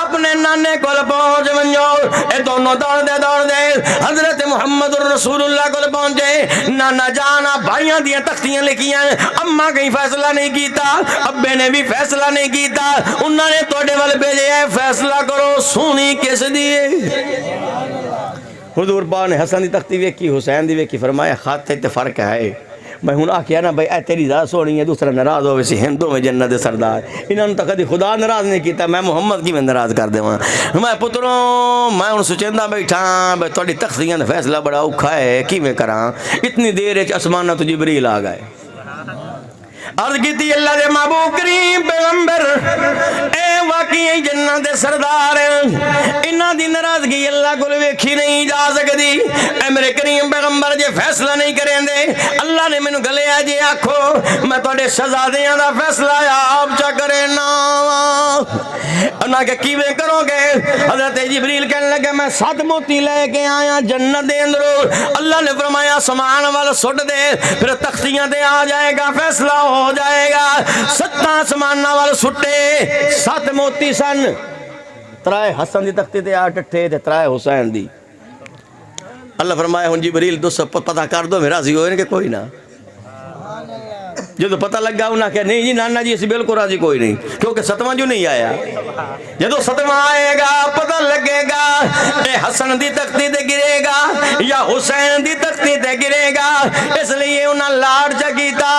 اپنے نانے کو پہنچ منجو. اے دونوں دوڑ دے حضرت محمد رسول اللہ کو پہنچے. نانا جانا بھائیاں دیاں تختیاں لکھیاں، اماں کہیں فیصلہ نہیں کیتا، ابے نے بھی فیصلہ نہیں کیتا. انہوں نے توڑے والے بھیجے ہے فیصلہ کرو سونی کس دیئے. حضور پاک نے حسن دی تختی ویکھی، حسین دی ویکھی، فرمایا خط تے فرق ہے. میں ہوں آخیا نا بھائی اے تیری ذات سونی ہے دوسرا ناراض ہوئے سی ہندوں میں جنت دے سردار انہوں نے تو کدی خدا ناراض نہیں کیتا میں محمد کی میں ناراض کر دیواں میں پتروں میں ہوں سوچیندہ بیٹھا بھائی تھوڑی تخصیاں دا فیصلہ بڑا اوکھا ہے کیویں کراں اتنی دیر اسمانہ تو جبریل آ گئے عرض کیتی اللہ دے محبوب کریم پیغمبر اے واقعی جنت دے سردار انہاں دی ناراضگی اللہ کو ویکھی نہیں جا سکدی اے میرے کریم پیغمبر جے فیصلہ نہیں کریں دے اللہ نے مینوں گلیا جے آکھو میں تواڈے شہزادیاں دا فیصلہ آپ چا کرے نا انہاں کہ کیویں کرو گے حضرت جبریل کہنے لگے میں 7 موتی لے کے آیا جنت دے اندروں اللہ نے فرمایا سامان وال سٹ دے پھر تختیاں تے آ جائے گا فیصلہ ہو جائے گا 7 آسماناں وال سٹے 7 موتی سن 3 حسن دی تختی تے آ ٹٹھے تے 3 حسین دی اللہ فرمایا ہن جبریل تو سب پتہ کر دو میرا راضی ہوئے کہ کوئی نہ جدو پتہ لگ گیا انہاں کہ نہیں جی نانا جی اسی بالکل راضی کوئی نہیں کیونکہ 7واں جو نہیں آیا جدو 7واں آئے گا پتہ لگے گا اے حسن دی تختی تے گرے گا یا حسین دی تختی تے گرے گا اس لیے انہاں لاڑ چا کیتا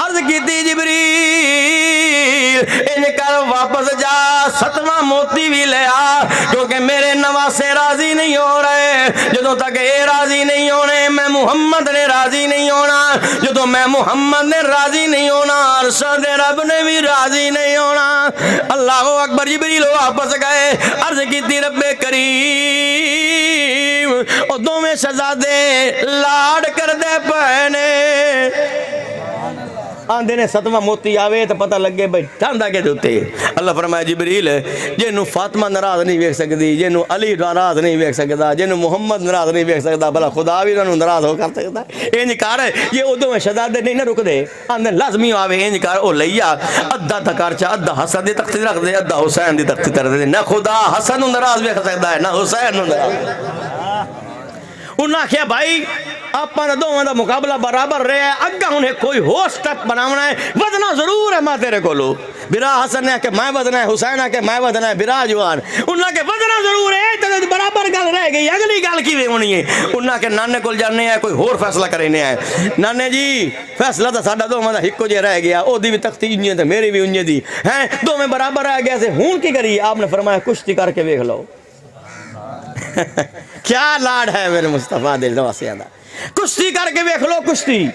عرض کیتی جبریل ان کر واپس جا 7واں موتی بھی لے آ کیونکہ میرے نواسے راضی نہیں ہو رہے جدو تک اے راضی نہیں ہونے میں محمد نے راضی نہیں ہونا جدو میں محمد نے راضی نہیں ہونا ارشد رب نے بھی راضی نہیں ہونا اللہ اکبر جبریل واپس گئے عرض کی رب کریم اور دوویں شہزادے لاڑ کر دے پہنے آندے نے 7واں موتی آوے تو پتہ لگے بھائی ٹھاندا کے دوتے اللہ فرمایا جبریل جنوں فاطمہ ناراض نہیں ویکھ سکدی جنوں علی ناراض نہیں ویکھ سکدا جنوں محمد ناراض نہیں ویکھ سکدا بھلا خدا بھی انہوں ناراض ہو کر سکدا انج کر یہ ادوں میں شہزادے نہیں نہ رک دے آندے لازمی آوے انج کر او لیا ادھا تکار چا ادھا حسن دی تختی رکھ دے ادھا حسین دی تختی رکھ دے نہ خدا حسن نوں ناراض ویکھ سکدا ہے نہ حسین نوں ناراض انہاں کہیا بھائی آپ دونوں دا مقابلہ برابر رہے ہیں اگا انہیں کوئی ہو سٹیپ بناونا ہے وزنا ضرور ہے ماں تیرے کو لو برا حسن نے کہ میں وزنا ہے حسین ہے کہ میں وزنا ہے برا جوان انہاں کے وزنا ضرور ہے تو برابر گل رہ گئی اگلی گل کی ہونی ہے انہاں کے نانے کول جانے ہیں کوئی ہور فیصلہ کرنے ہیں نانے جی فیصلہ تو ساڈا دونوں دا ہکو جے رہ گیا او دی بھی تختی انجے تے میری بھی انجے دی ہیں دونوں برابر رہ گئے سے ہون کی کری آپ نے فرمایا کشتی کر کے دیکھ لو کیا لاڑ ہے میرے مصطفیٰ دل نواسیاں دا کشتی کر کے دیکھ لو کشتی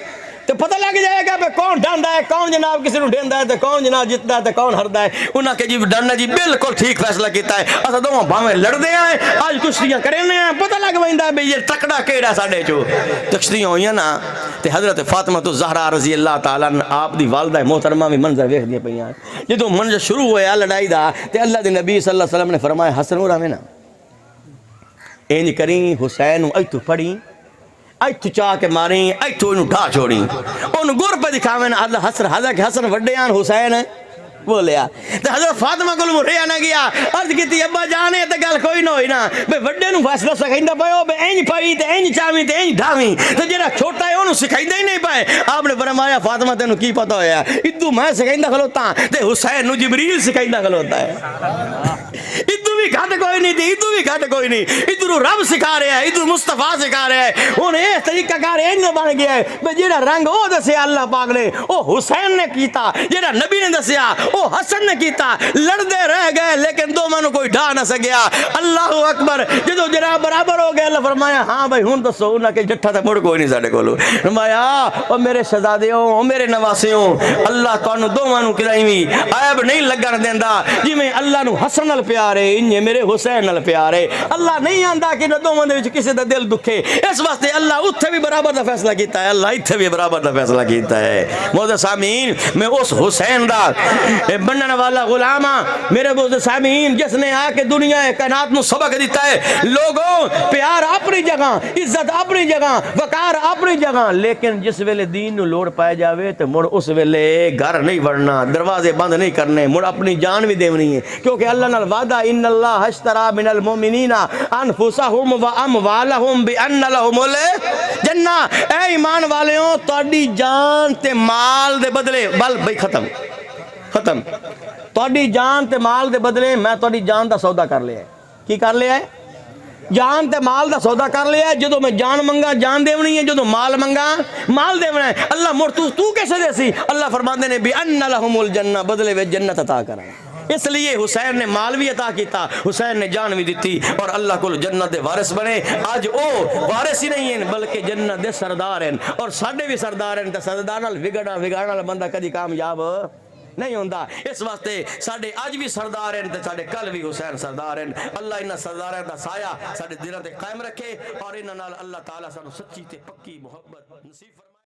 تو پتہ لگ جائے گا کہ کون ڈاندا ہے کون جناب کسی نو ڈیندا ہے تے کون جناب جتدا ہے تے کون ہردا ہے انہاں کہ جی ڈانڈا جی بالکل ٹھیک فیصلہ کیتا ہے اسا دوواں بھاویں لڑدے ہیں اج کشتیاں کرنے ہیں پتہ لگ ویندا ہے بھئی یہ تکڑا کیڑا ساڈے چوں کشتیاں ہوئیاں نا تے حضرت فاطمہ الزہرا رضی اللہ تعالی عنہ آپ دی والدہ محترمہ بھی منظر ویکھدیاں پیاں جدوں منظر شروع ہویا لڑائی دا تے اللہ دے نبی صلی اللہ علیہ وسلم نے فرمایا حسن اور آویں نا اینج کریں حسین ایتھوں پڑھی ایتھوں چاہ کے ماریں ایتھوں انہوں ڈھا چھوڑیں انہوں گر پہ دکھاویں اللہ حسن حضرت حسن وڈیان حسین بولیا تو حضرت فاطمہ کو مریا نہ گیا عرض کیتی ابا جانے تے گل کوئی نہ ہوئی نا بے وڈے نو فیصلہ سکھائندا پیو بے انج پئی تے انج چاویں تے انج ڈھاویں تے جڑا چھوٹا ہے اونوں سکھائندا ہی نہیں پائے آپ نے فرمایا فاطمہ تینوں کی پتہ ہویا ادو میں سکھائندا کھلوتا تے حسین نو جبریل سکھائندا کھلوتا ہے ادو بھی گھٹ کوئی نہیں تھی ادو بھی گھٹ کوئی نہیں ادھر رب سکھا رہا ہے ادھر مصطفیٰ سکھا رہا ہے ہن اے طریقہ کار انج بن گیا ہے بے جڑا رنگ او دسیا اللہ پاک نے او حسین نے کیتا جڑا نبی نے دسیا او حسن نے کیتا لڑدے رہ گئے لیکن دونوں نے کوئی ڈھا نہ سکیا اللہ اکبر جدو جناب برابر ہو گئے اللہ فرمایا ہاں بھائی ہن دسو انہاں کہ جٹھا تے مڑ کوئی نہیں ساڈے کولو فرمایا او میرے شہزادیوں او میرے نواسیوں اللہ تانوں دونوں نوں کدی وی عیب نہیں لگن دیندا جویں اللہ نو حسن نال پیار ہے انج میرے حسین نال پیار ہے اللہ نہیں آندا کہ دونوں دے وچ کسی دا دل دکھے اس واسطے اللہ اوتھے بھی برابر دا فیصلہ کیتا ہے اللہ ایتھے بھی برابر دا فیصلہ کیتا ہے معزز سامعین میں اس حسین دا بننے والا غلامہ میرے معزز سامعین جس نے آ کے دنیا کائنات نو سبق دیتا ہے لوگوں پیار اپنی جگہ عزت اپنی جگہ وقار اپنی جگہ لیکن جس ویلے دین نو لوڑ پائے جاوے تے مڑ اس ویلے گھر نہیں وڑنا دروازے بند نہیں کرنے مڑ اپنی جان بھی دیونی ہے کیونکہ اللہ نال وعدہ ان اللہ اشترى من المؤمنین انفسهم واموالهم بان لهم الجنہ اے ایمان والیوں تہاڈی جان تے مال دے بدلے بل بھئی ختم تہاڈی جان تے مال دے بدلے میں تہاڈی جان دا سودا کر لیا ہے کی کر لیا ہے جان تے مال دا سودا کر لیا، جدو میں جان منگا جان دیونی ہے، جدو مال منگا مال دیونا ہے۔ اللہ مڑ تو کیسے دے سی؟ اللہ فرماندے نے بھی ان لہم الجنہ، بدلے وچ جنت عطا کرا۔ اس لیے حسین نے مال بھی عطا کیتا، حسین نے جان بھی دیتی، اور اللہ کو جنت دے وارث بنے۔ آج او وارث ہی نہیں ہیں بلکہ جنت دے سردار ہیں، اور ساڈے بھی سردار ہیں۔ تے سردار نال وگڑن والا بندہ کدی کامیاب نہیں ہوندا۔ اس واسطے ساڈے اج بھی سردار ہیں تے ساڈے کل بھی حسین سردار ہیں۔ اللہ انہاں سرداراں دا سایہ ساڈے دلاں تے قائم رکھے، اور انہاں نال اللہ تعالیٰ سانو سچی تے پکی محبت نصیب فرمائے۔